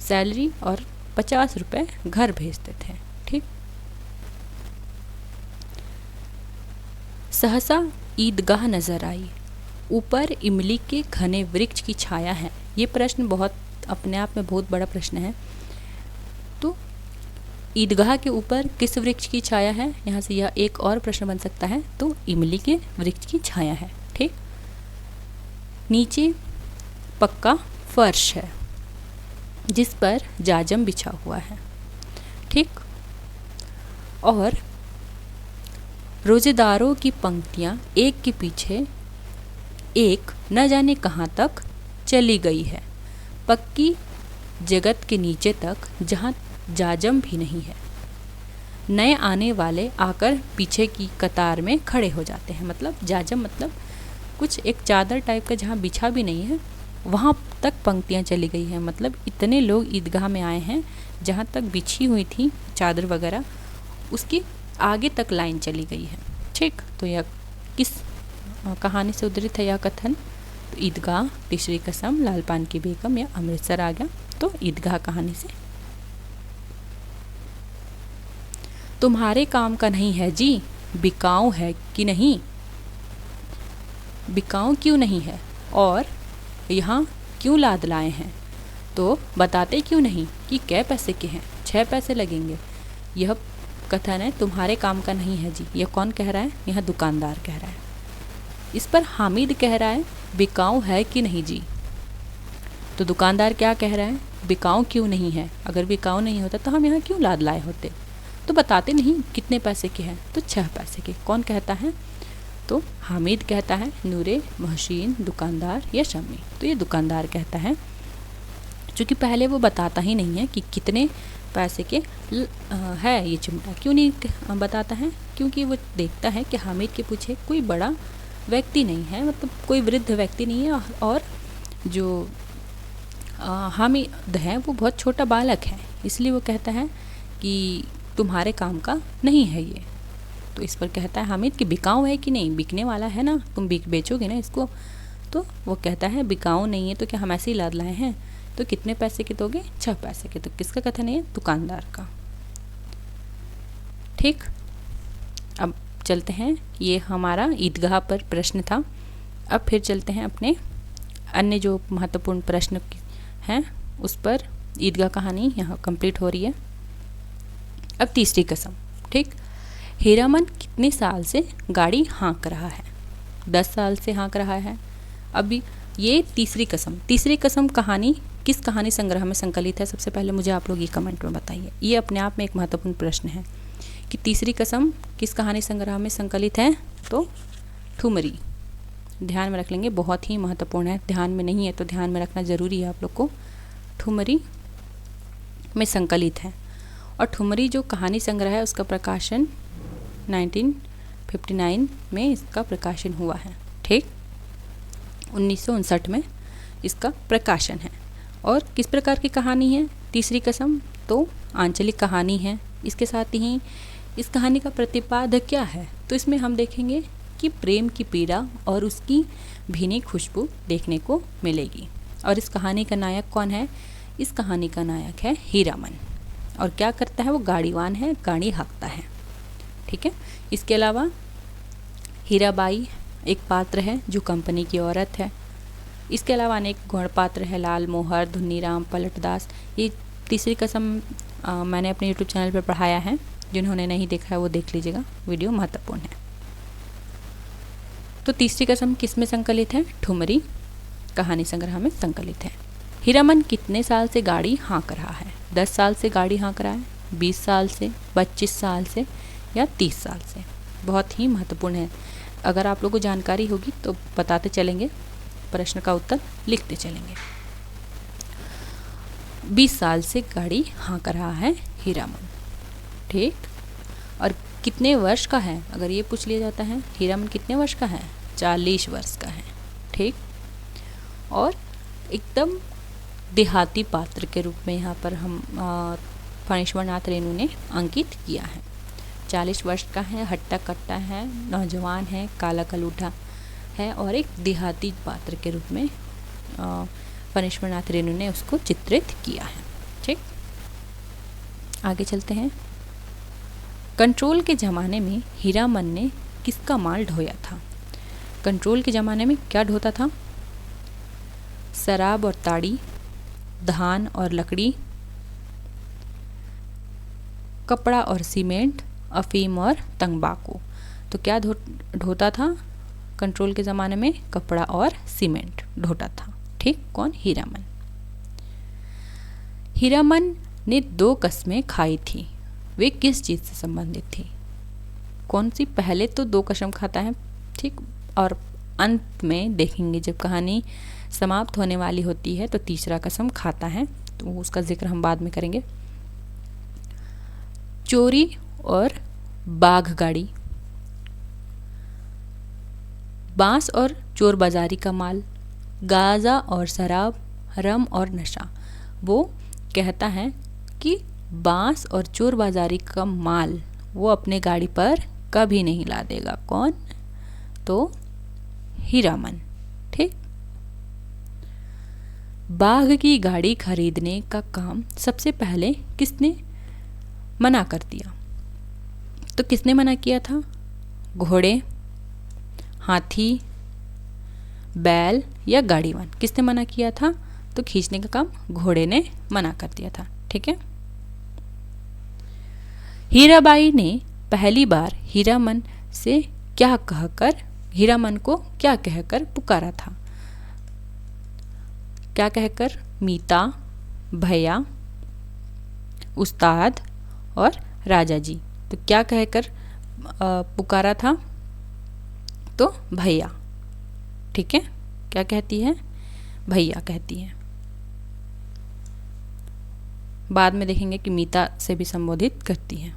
सैलरी और 50 रुपये घर भेजते थे। ठीक। सहसा ईदगाह नजर आई, ऊपर इमली के घने वृक्ष की छाया है। ये प्रश्न बहुत अपने आप में बहुत बड़ा प्रश्न है। तो ईदगाह के ऊपर किस वृक्ष की छाया है? यहाँ से यह एक और प्रश्न बन सकता है। तो इमली के वृक्ष की छाया है। ठीक। नीचे पक्का फर्श है जिस पर जाजम बिछा हुआ है। ठीक। और रोजेदारों की पंक्तियाँ एक के पीछे एक न जाने कहाँ तक चली गई है, पक्की जगत के नीचे तक, जहाँ जाजम भी नहीं है। नए आने वाले आकर पीछे की कतार में खड़े हो जाते हैं। मतलब जाजम मतलब कुछ एक चादर टाइप का, जहाँ बिछा भी नहीं है वहाँ तक पंक्तियाँ चली गई हैं। मतलब इतने लोग ईदगाह में आए हैं, जहाँ तक बिछी हुई थी चादर वगैरह उसकी आगे तक लाइन चली गई है। ठीक। तो यह किस कहानी से उद्धृत है यह कथन? तो ईदगाह, तीसरी कसम, लाल पान की बेगम या अमृतसर आ गया। तो ईदगाह कहानी से। तुम्हारे काम का नहीं है जी, बिकाऊ है कि नहीं? बिकाऊ क्यों नहीं है और यहाँ क्यों लाद लाए हैं? तो बताते क्यों नहीं कि कै पैसे के हैं? 6 पैसे लगेंगे। यह कथन है तुम्हारे काम का नहीं है जी। यह कौन कह रहा है? यह दुकानदार कह रहा है। इस पर हामिद कह रहा है बिकाऊ है कि नहीं जी। तो दुकानदार क्या कह रहा है? बिकाऊ क्यों नहीं है? अगर बिकाऊ नहीं होता तो हम यहाँ क्यों लाद लाए होते? तो बताते नहीं कितने पैसे के हैं? तो 6 पैसे के। कौन कहता है? तो हामिद कहता है, नूरे, मोहसिन, दुकानदार या शम्मी? तो ये दुकानदार कहता है। क्योंकि पहले वो बताता ही नहीं है कि कितने पैसे के है ये चिमटा। क्यों नहीं बताता है? क्योंकि वो देखता है कि हामिद के पीछे कोई बड़ा व्यक्ति नहीं है, मतलब कोई वृद्ध व्यक्ति नहीं है, और जो हामिद है वो बहुत छोटा बालक है, इसलिए वो कहता है कि तुम्हारे काम का नहीं है ये। तो इस पर कहता है हामिद कि बिकाऊ है कि नहीं, बिकने वाला है ना, तुम बेचोगे ना इसको? तो वो कहता है बिकाऊ नहीं है तो क्या हम ऐसे ही लाद लाए हैं, तो कितने पैसे के दोगे? 6 पैसे के। तो किसका कथन है? दुकानदार का। ठीक, अब चलते हैं, ये हमारा ईदगाह पर प्रश्न था। अब फिर चलते हैं अपने अन्य जो महत्वपूर्ण प्रश्न हैं उस पर। ईदगाह कहानी यहाँ कंप्लीट हो रही है। अब तीसरी कसम। ठीक, हीरामन कितने साल से गाड़ी हाँक रहा है? 10 साल से हाँक रहा है। अभी ये तीसरी कसम कहानी किस कहानी संग्रह में संकलित है? सबसे पहले मुझे आप लोग ये कमेंट में बताइए। ये अपने आप में एक महत्वपूर्ण प्रश्न है कि तीसरी कसम किस कहानी संग्रह में संकलित है? तो ठुमरी। ध्यान में रख लेंगे, बहुत ही महत्वपूर्ण है। ध्यान में नहीं है तो ध्यान में रखना ज़रूरी है आप लोग को। ठुमरी में संकलित है। और ठुमरी जो कहानी संग्रह है उसका प्रकाशन 1959 में इसका प्रकाशन हुआ है। ठीक, 1959 में इसका प्रकाशन है। और किस प्रकार की कहानी है तीसरी कसम? तो आंचलिक कहानी है। इसके साथ ही इस कहानी का प्रतिपादक क्या है? तो इसमें हम देखेंगे कि प्रेम की पीड़ा और उसकी भीनी खुशबू देखने को मिलेगी। और इस कहानी का नायक कौन है? इस कहानी का नायक है हीरामन। और क्या करता है? वो गाड़ीवान है, गाड़ी हाँकता है। ठीक है, इसके अलावा हीराबाई एक पात्र है जो कंपनी की औरत है। इसके अलावा अनेक गौण पात्र है, लाल मोहर, धुन्नीराम, पलटदास। ये तीसरी कसम मैंने अपने यूट्यूब चैनल पर पढ़ाया है, जिन्होंने नहीं देखा है वो देख लीजिएगा, वीडियो महत्वपूर्ण है। तो तीसरी कसम किस में संकलित है? ठुमरी कहानी संग्रह में संकलित है। हीरामन कितने साल से गाड़ी हाँक रहा है? 10 साल से गाड़ी हाँक रहा है, 20 साल से, 25 साल से या 30 साल से? बहुत ही महत्वपूर्ण है। अगर आप लोगों को जानकारी होगी तो बताते चलेंगे, प्रश्न का उत्तर लिखते चलेंगे। 20 साल से गाड़ी हाँक रहा है हीरामन। ठीक, और कितने वर्ष का है? अगर ये पूछ लिया जाता है हीरामन कितने वर्ष का है? 40 वर्ष का है। ठीक, और एकदम देहाती पात्र के रूप में यहाँ पर हम फणीश्वरनाथ रेणु ने अंकित किया है। 40 वर्ष का है, हट्टा कट्टा है, नौजवान है, काला कलूठा है और एक देहाती पात्र के रूप में फणीश्वरनाथ रेणु ने उसको चित्रित किया है। ठीक, आगे चलते हैं। कंट्रोल के ज़माने में हीरामन ने किसका माल ढोया था? कंट्रोल के ज़माने में क्या ढोता था? शराब और ताड़ी, धान और लकड़ी, कपड़ा और सीमेंट, अफीम और तंबाकू। तो क्या ढोता था कंट्रोल के ज़माने में? कपड़ा और सीमेंट ढोता था। ठीक, कौन? हीरामन। हीरामन ने 2 कस्में खाई थी, वे किस चीज़ से संबंधित थी? कौन सी? पहले तो 2 कसम खाता है, ठीक, और अंत में देखेंगे जब कहानी समाप्त होने वाली होती है तो तीसरा कसम खाता है, तो उसका जिक्र हम बाद में करेंगे। चोरी और बाघ गाड़ी, बांस और चोर बाजारी का माल, गाजा और शराब, रम और नशा। वो कहता है कि बांस और चोर बाजारी का माल वो अपने गाड़ी पर कभी नहीं ला देगा। कौन? तो हीरामन। ठीक, बाघ की गाड़ी खरीदने का काम सबसे पहले किसने मना कर दिया? तो किसने मना किया था? घोड़े, हाथी, बैल या गाड़ीवान? किसने मना किया था? तो खींचने का काम घोड़े ने मना कर दिया था। ठीक है, हीराबाई ने पहली बार हीरामन को क्या कहकर पुकारा था? क्या कहकर? मीता, भैया, उस्ताद और राजा जी। तो क्या कहकर पुकारा था? तो भैया। ठीक है, क्या कहती है? भैया कहती है। बाद में देखेंगे कि मीता से भी संबोधित करती हैं।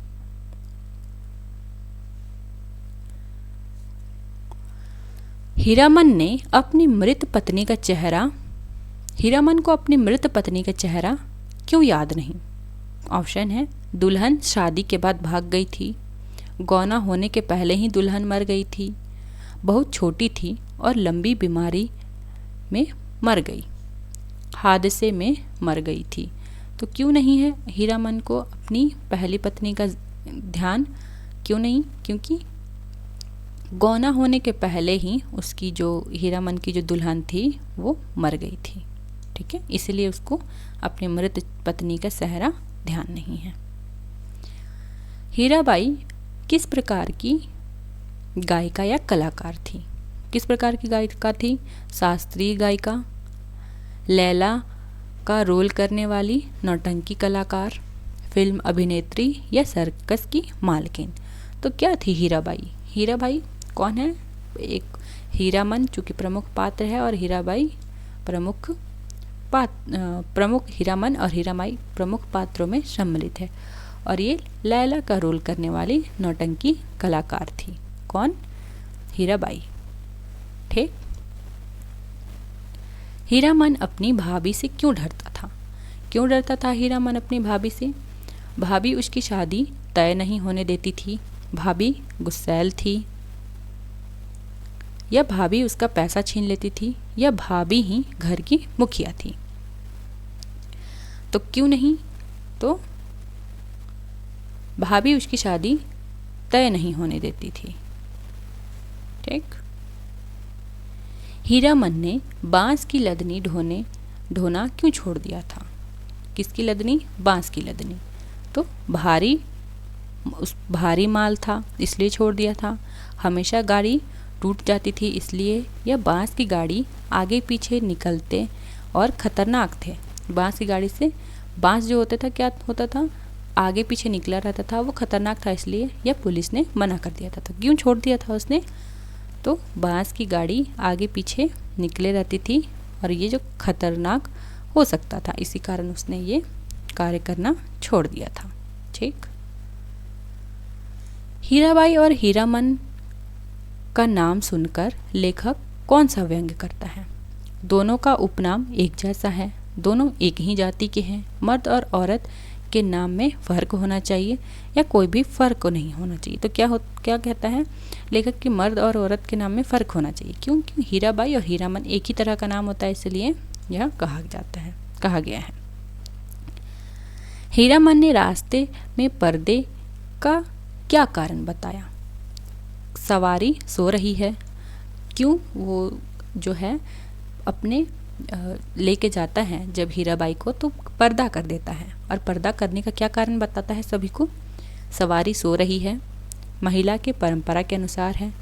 हीरामन को अपनी मृत पत्नी का चेहरा क्यों याद नहीं? ऑप्शन है, दुल्हन शादी के बाद भाग गई थी, गौना होने के पहले ही दुल्हन मर गई थी, बहुत छोटी थी और लंबी बीमारी में मर गई, हादसे में मर गई थी। तो क्यों नहीं है हीरामन को अपनी पहली पत्नी का ध्यान? क्यों नहीं? क्योंकि गौना होने के पहले ही उसकी जो हीरामन की जो दुल्हन थी वो मर गई थी। ठीक है, इसलिए उसको अपनी मृत पत्नी का चेहरा ध्यान नहीं है। हीराबाई किस प्रकार की गायिका या कलाकार थी? किस प्रकार की गायिका थी? शास्त्रीय गायिका, लैला का रोल करने वाली नौटंकी कलाकार, फिल्म अभिनेत्री या सर्कस की मालकिन? तो क्या थी हीराबाई? हीराबाई कौन है? एक हीरामन चूँकि प्रमुख पात्र है और हीराबाई प्रमुख हीरामन और हीराबाई प्रमुख पात्रों में सम्मिलित है और ये लैला का रोल करने वाली नौटंकी कलाकार थी। कौन? हीराबाई। ठीक। हीरामन अपनी भाभी से क्यों डरता था? क्यों डरता था हीरामन अपनी भाभी से? भाभी उसकी शादी तय नहीं होने देती थी, भाभी गुस्सैल थी, या भाभी उसका पैसा छीन लेती थी, या भाभी ही घर की मुखिया थी? तो क्यों नहीं? तो भाभी उसकी शादी तय नहीं होने देती थी। ठीक। हीरामन ने बांस की लदनी ढोना क्यों छोड़ दिया था? किसकी लदनी? बांस की लदनी। तो भारी माल था इसलिए छोड़ दिया था, हमेशा गाड़ी टूट जाती थी इसलिए, या बांस की गाड़ी आगे पीछे निकलते और ख़तरनाक थे। बांस की गाड़ी से बांस जो होता था क्या होता था? आगे पीछे निकला रहता था, वो ख़तरनाक था इसलिए, या पुलिस ने मना कर दिया था। तो क्यों छोड़ दिया था उसने? तो बांस की गाड़ी आगे पीछे निकले रहती थी और ये जो खतरनाक हो सकता था, इसी कारण उसने ये कार्य करना छोड़ दिया था। ठीक। हीराबाई और हीरामन का नाम सुनकर लेखक कौन सा व्यंग्य करता है? दोनों का उपनाम एक जैसा है, दोनों एक ही जाति के हैं, मर्द और औरत के नाम में फ़र्क होना चाहिए या कोई भी फ़र्क नहीं होना चाहिए। तो क्या कहता है लेखक कि मर्द और औरत के नाम में फ़र्क होना चाहिए। क्यों? क्यों हीराबाई और हीरामन एक ही तरह का नाम होता है, इसलिए यह कहा गया है। हीरामन ने रास्ते में पर्दे का क्या कारण बताया? सवारी सो रही है। क्यों? वो जो है अपने लेके जाता है जब हीराबाई को तो पर्दा कर देता है, और पर्दा करने का क्या कारण बताता है सभी को? सवारी सो रही है, महिला के परंपरा के अनुसार है,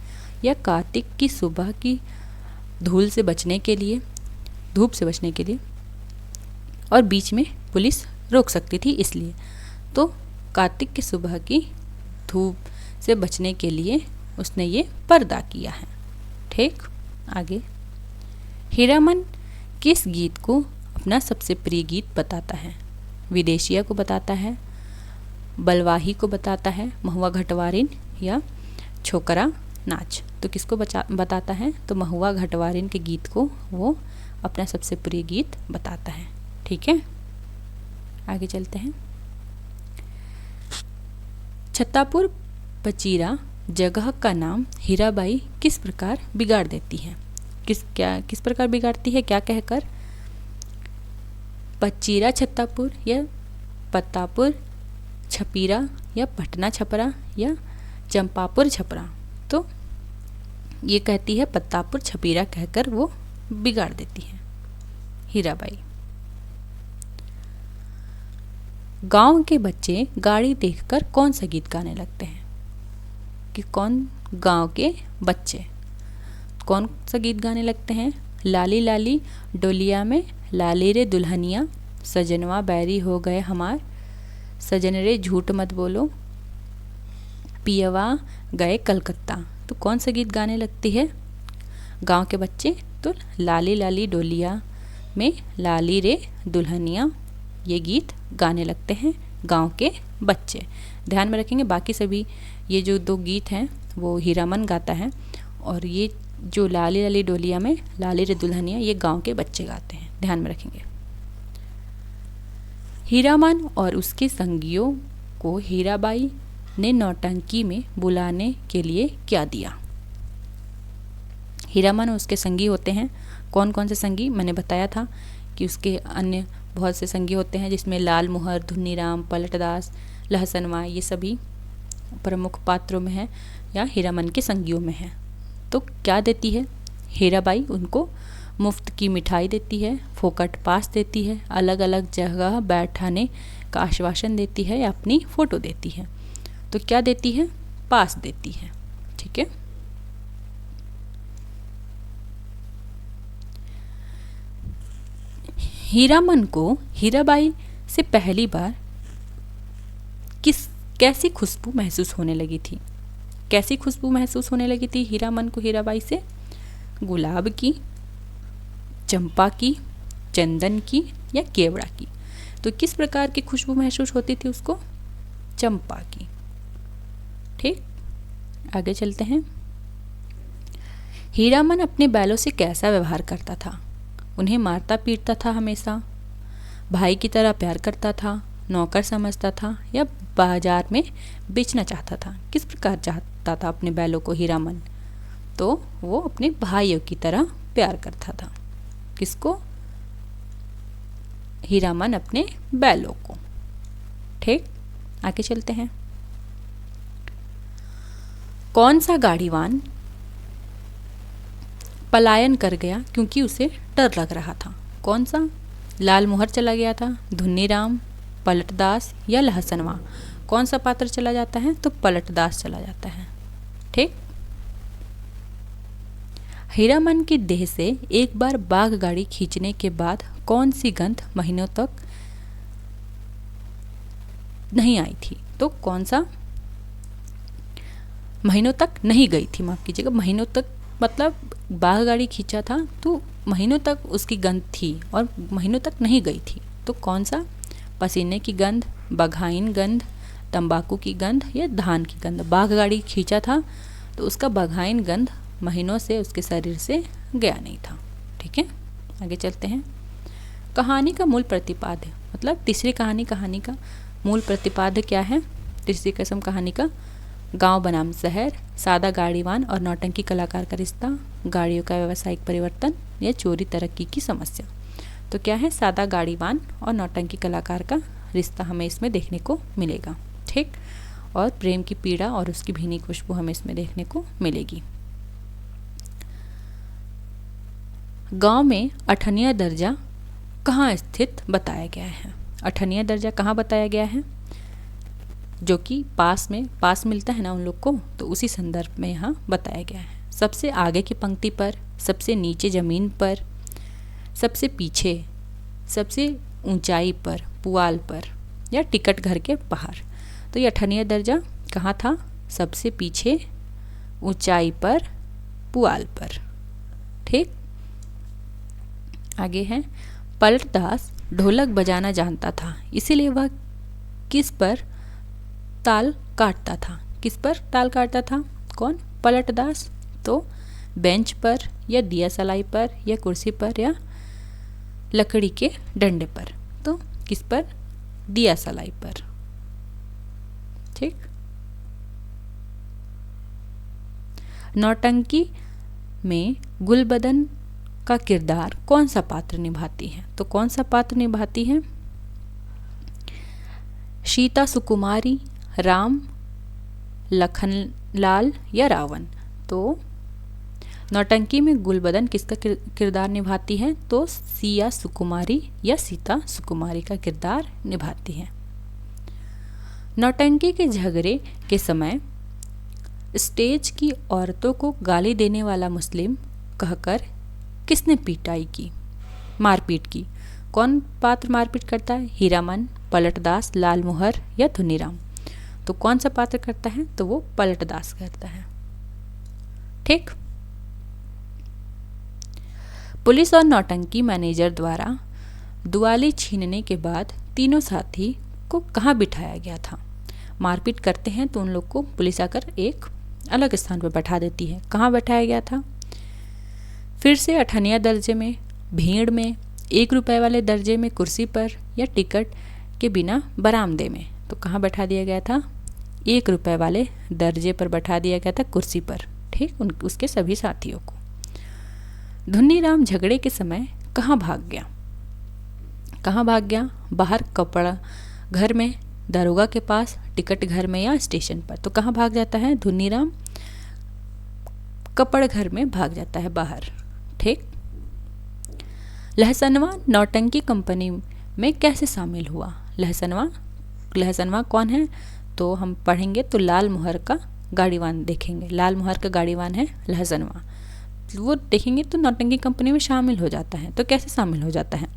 या कार्तिक की सुबह की धूप से बचने के लिए, और बीच में पुलिस रोक सकती थी इसलिए। तो कार्तिक की सुबह की धूप से बचने के लिए उसने ये पर्दा किया है। ठीक। आगे, हीरामन किस गीत को अपना सबसे प्रिय गीत बताता है? विदेशिया को बताता है, बलवाही को बताता है, महुआ घटवारिन या छोकरा नाच? तो किसको बताता है? तो महुआ घटवारिन के गीत को वो अपना सबसे प्रिय गीत बताता है। ठीक है, आगे चलते हैं। छत्तापुर पचीरा जगह का नाम हीराबाई किस प्रकार बिगाड़ देती है? किस प्रकार बिगाड़ती है? क्या कहकर? पचीरा छत्तापुर, या पत्तापुर छपीरा, या पटना छपरा, या चंपापुर छपरा? तो ये कहती है पत्तापुर छपीरा कहकर वो बिगाड़ देती है हीराबाई। गांव के बच्चे गाड़ी देखकर कौन सा गीत गाने लगते हैं? कि गांव के बच्चे कौन सा गीत गाने लगते हैं? लाली लाली डोलिया में लाली रे दुल्हनिया, सजनवा बैरी हो गए हमार, सजन रे झूठ मत बोलो, पियवा गए कलकत्ता। तो कौन सा गीत गाने लगती है गांव के बच्चे? तो लाली लाली डोलिया में लाली रे दुल्हनिया ये गीत गाने लगते हैं गांव के बच्चे। ध्यान में रखेंगे, बाकी सभी ये जो 2 गीत हैं वो हीरामन गाता है, और ये जो लाली लाली डोलिया में लाली रे दुल्हनिया ये गांव के बच्चे गाते हैं। ध्यान में रखेंगे। हीरामन और उसके संगियों को हीराबाई ने नौटंकी में बुलाने के लिए क्या दिया? हीरामन और उसके संगी होते हैं। कौन कौन से संगी? मैंने बताया था कि उसके अन्य बहुत से संगी होते हैं, जिसमें लाल मुहर, धुन्नीराम, पलटदास, लहसनवा ये सभी प्रमुख पात्रों में हैं या हीरामन के संगियों में हैं। तो क्या देती है हीराबाई? उनको मुफ्त की मिठाई देती है, फोकट पास देती है, अलग अलग जगह बैठाने का आश्वासन देती है या अपनी फ़ोटो देती है। तो क्या देती है? पास देती है। ठीक है। हीरामन को हीराबाई से पहली बार कैसी खुशबू महसूस होने लगी थी? कैसी खुशबू महसूस होने लगी थी हीरामन को हीराबाई से? गुलाब की, चंपा की, चंदन की या केवड़ा की? तो किस प्रकार की खुशबू महसूस होती थी उसको? चंपा की। ठीक, आगे चलते हैं। हीरामन अपने बैलों से कैसा व्यवहार करता था? उन्हें मारता पीटता था हमेशा, भाई की तरह प्यार करता था, नौकर समझता था या बाजार में बेचना चाहता था? किस प्रकार चाहता था अपने बैलों को हीरामन? तो वो अपने भाइयों की तरह प्यार करता था। किसको? हीरामन अपने बैलों को। ठीक, आगे चलते हैं। कौन सा गाड़ीवान पलायन कर गया क्योंकि उसे डर लग रहा था? कौन सा? लाल मुहर चला गया था, धुन्नीराम, पलटदास या लहसनवा? कौन सा पात्र चला जाता है? तो पलटदास चला जाता है। ठीक। हीरामन की देह से एक बार बाघ गाड़ी खींचने के बाद कौन सी गंध महीनों तक नहीं आई थी? तो कौन सा? महीनों तक नहीं गई थी, माफ कीजिएगा, महीनों तक मतलब बाघ गाड़ी खींचा था तो महीनों तक उसकी गंध थी और महीनों तक नहीं गई थी। तो कौन सा? पसीने की गंध, बघाइन गंध, तंबाकू की गंध या धान की गंध? बाघ गाड़ी खींचा था तो उसका बघाइन गंध महीनों से उसके शरीर से गया नहीं था। ठीक है, आगे चलते हैं। कहानी का मूल प्रतिपाद्य, मतलब तीसरी कहानी का मूल प्रतिपाद्य क्या है? तीसरी कसम कहानी का गांव बनाम शहर, सादा गाड़ीवान और नौटंकी कलाकार का रिश्ता, गाड़ियों का व्यावसायिक परिवर्तन या चोरी तरक्की की समस्या। तो क्या है? सादा गाड़ीवान और नौटंकी कलाकार का रिश्ता हमें इसमें देखने को मिलेगा। ठीक, और प्रेम की पीड़ा और उसकी भीनी खुशबू हमें इसमें देखने को मिलेगी। गांव में 8वां दर्जा कहाँ स्थित बताया गया है? 8वां दर्जा कहाँ बताया गया है? जो कि पास मिलता है ना उन लोग को, तो उसी संदर्भ में यहाँ बताया गया है। सबसे आगे की पंक्ति पर, सबसे नीचे ज़मीन पर, सबसे पीछे, सबसे ऊंचाई पर, पुआल पर या टिकट घर के बाहर। तो ये 8वां दर्जा कहाँ था? सबसे पीछे, ऊंचाई पर, पुआल पर। ठीक, आगे है। पलटदास ढोलक बजाना जानता था, इसीलिए वह किस पर ताल काटता था? किस पर ताल काटता था? कौन? पलटदास। तो बेंच पर या दिया सलाई पर या कुर्सी पर या लकड़ी के डंडे पर? तो किस पर? दिया सलाई पर। ठीक। नौटंकी में गुलबदन का किरदार कौन सा पात्र निभाती है? तो कौन सा पात्र निभाती है? सीता सुकुमारी, राम, लखनलाल या रावण? तो नौटंकी में गुलबदन किसका किरदार निभाती है? तो सिया सुकुमारी या सीता सुकुमारी का किरदार निभाती है। नौटंकी के झगड़े के समय स्टेज की औरतों को गाली देने वाला मुस्लिम कहकर किसने पिटाई की, मारपीट की? कौन पात्र मारपीट करता है? हीरामन, पलटदास, लाल मुहर या धुनीराम? तो कौन सा पात्र करता है? तो वो पलटदास करता है। ठीक। पुलिस और नौटंकी मैनेजर द्वारा दुआली छीनने के बाद तीनों साथी को कहाँ बिठाया गया था? मारपीट करते हैं तो उन लोग को पुलिस आकर एक अलग स्थान पर बैठा देती है। कहाँ बैठाया गया था? फिर से 8वां दर्जे में, भीड़ में, 1 रुपए वाले दर्जे में कुर्सी पर, या टिकट के बिना बरामदे में। तो कहाँ बैठा दिया गया था? 1 रुपए वाले दर्जे पर बैठा दिया गया था, कुर्सी पर। ठीक, उसके सभी साथियों को। धुन्नीराम झगड़े के समय कहाँ भाग गया? कहाँ भाग गया? बाहर कपड़ा घर में, दरोगा के पास, टिकट घर में, या स्टेशन पर। तो कहाँ भाग जाता है धुन्नीराम? कपड़ घर में भाग जाता है, बाहर। ठीक। लहसनवा नौटंकी कंपनी में कैसे शामिल हुआ? लहसनवा कौन है? तो हम पढ़ेंगे तो लाल मोहर का गाड़ीवान देखेंगे। लाल मोहर का गाड़ीवान है लहसनवा। वो देखेंगे तो नौटंकी कंपनी में शामिल हो जाता है। तो कैसे शामिल हो जाता है?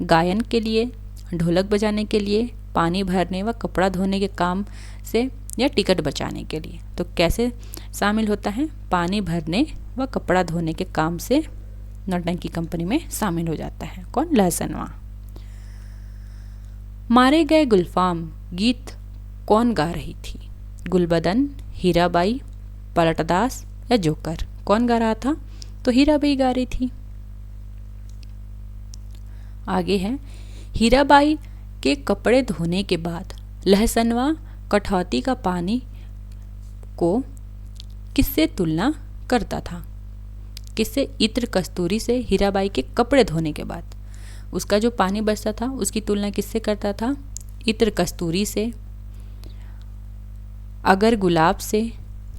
गायन के लिए, ढोलक बजाने के लिए, पानी भरने व कपड़ा धोने के काम से, या टिकट बचाने के लिए। तो कैसे शामिल होता है? पानी भरने व कपड़ा धोने के काम से नौटंकी कंपनी में शामिल हो जाता है। कौन? लहसनवा। मारे गए गुलफाम गीत कौन गा रही थी? गुलबदन, हीराबाई, पलटदास, या जोकर? कौन गा रहा था? तो हीराबाई गा रही थी। आगे है, हीराबाई के कपड़े धोने के बाद लहसनवा कठौती का पानी को किससे तुलना करता था? किससे? इत्र कस्तूरी से। हीराबाई के कपड़े धोने के बाद उसका जो पानी बचता था उसकी तुलना किससे करता था? इत्र कस्तूरी से, अगर गुलाब से,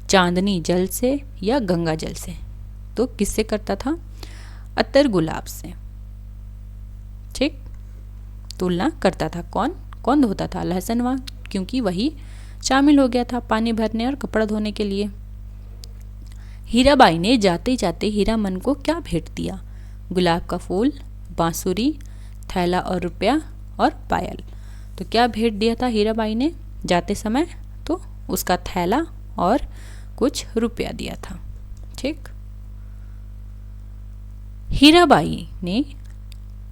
चांदनी जल से, या गंगा जल से। तो किससे करता था? अतर गुलाब से। ठीक, तुलना करता था। कौन धोता था? लहसनवा, क्योंकि वही शामिल हो गया था पानी भरने और कपड़ा धोने के लिए। हीराबाई ने जाते जाते हीरामन को क्या भेंट दिया? गुलाब का फूल, बांसुरी, थैला और रुपया, और पायल। तो क्या भेंट दिया था हीराबाई ने जाते समय? तो उसका थैला और कुछ रुपया दिया था। ठीक। हीराबाई ने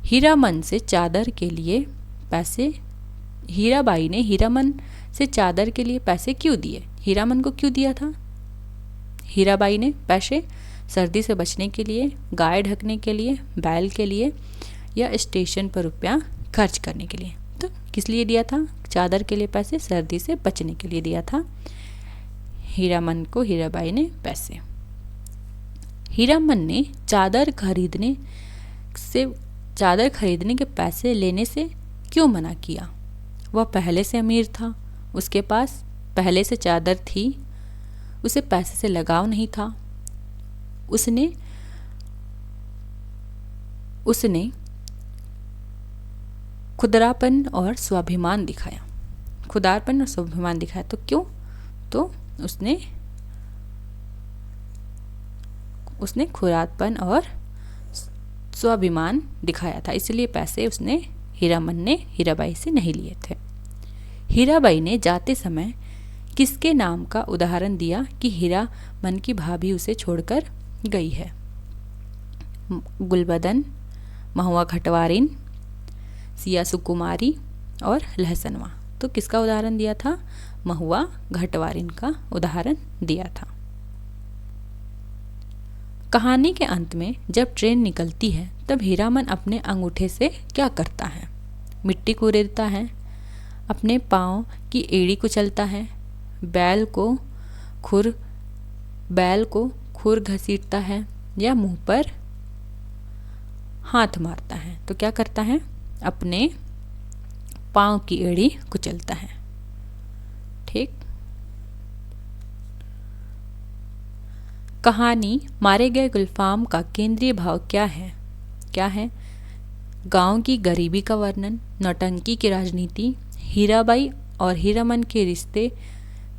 हीरामन से चादर के लिए पैसे क्यों दिए? हीरामन को क्यों दिया था? हीराबाई ने पैसे सर्दी से बचने के लिए, गाय ढकने के लिए, बैल के लिए, या स्टेशन पर रुपया खर्च करने के लिए। तो किस लिए दिया था? चादर के लिए पैसे, सर्दी से बचने के लिए दिया था हीरामन को हीराबाई ने पैसे। हीरामन ने चादर खरीदने के पैसे लेने से क्यों मना किया? वह पहले से अमीर था, उसके पास पहले से चादर थी, उसे पैसे से लगाव नहीं था। उसने खुदारपन और स्वाभिमान दिखाया। तो क्यों? तो उसने खुदारपन और स्वाभिमान दिखाया था, इसलिए पैसे हीरामन ने हीराबाई से नहीं लिए थे। हीराबाई ने जाते समय किसके नाम का उदाहरण दिया कि हीरामन की भाभी उसे छोड़कर गई है? गुलबदन, महुआ घटवारिन, सिया सुकुमारी, और लहसनवा। तो किसका उदाहरण दिया था? महुआ घटवारिन का उदाहरण दिया था। कहानी के अंत में जब ट्रेन निकलती है तब हीरामन अपने अंगूठे से क्या करता है? मिट्टी को रेड़ता है, अपने पाँव की एड़ी कुचलता है, बैल को खुर घसीटता है, या मुंह पर हाथ मारता है। तो क्या करता है? अपने पाँव की एड़ी कुचलता है। ठीक। कहानी मारे गए गुलफाम का केंद्रीय भाव क्या है? गांव की गरीबी का वर्णन, नौटंकी की राजनीति, हीराबाई और हीरामन के रिश्ते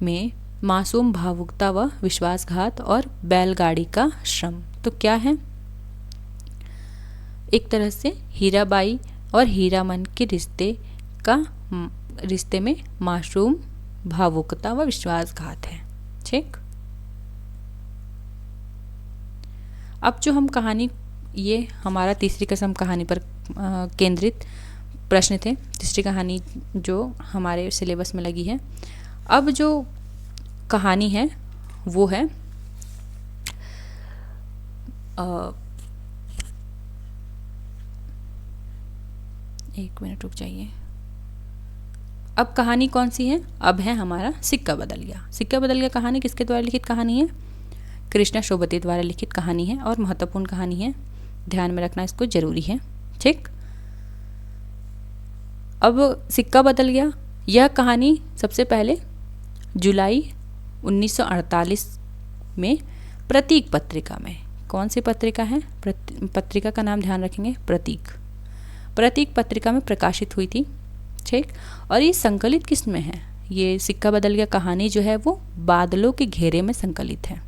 में मासूम भावुकता व विश्वासघात, और बैलगाड़ी का श्रम। तो क्या है? एक तरह से हीराबाई और हीरामन के रिश्ते में मासूम भावुकता व विश्वासघात है। ठीक। अब जो हम कहानी, ये हमारा तीसरी कसम कहानी पर केंद्रित प्रश्न थे, तीसरी कहानी जो हमारे सिलेबस में लगी है। अब जो कहानी है वो है एक मिनट रुक जाइए। अब कहानी कौन सी है? अब है हमारा सिक्का बदल गया। सिक्का बदल गया कहानी किसके द्वारा लिखित कहानी है? कृष्णा शोभती द्वारा लिखित कहानी है और महत्वपूर्ण कहानी है, ध्यान में रखना इसको जरूरी है। ठीक, अब सिक्का बदल गया यह कहानी सबसे पहले जुलाई 1948 में प्रतीक पत्रिका में, कौन सी पत्रिका है? पत्रिका का नाम ध्यान रखेंगे, प्रतीक पत्रिका में प्रकाशित हुई थी। ठीक, और ये संकलित किस में है? ये सिक्का बदल गया कहानी जो है वो बादलों के घेरे में संकलित है।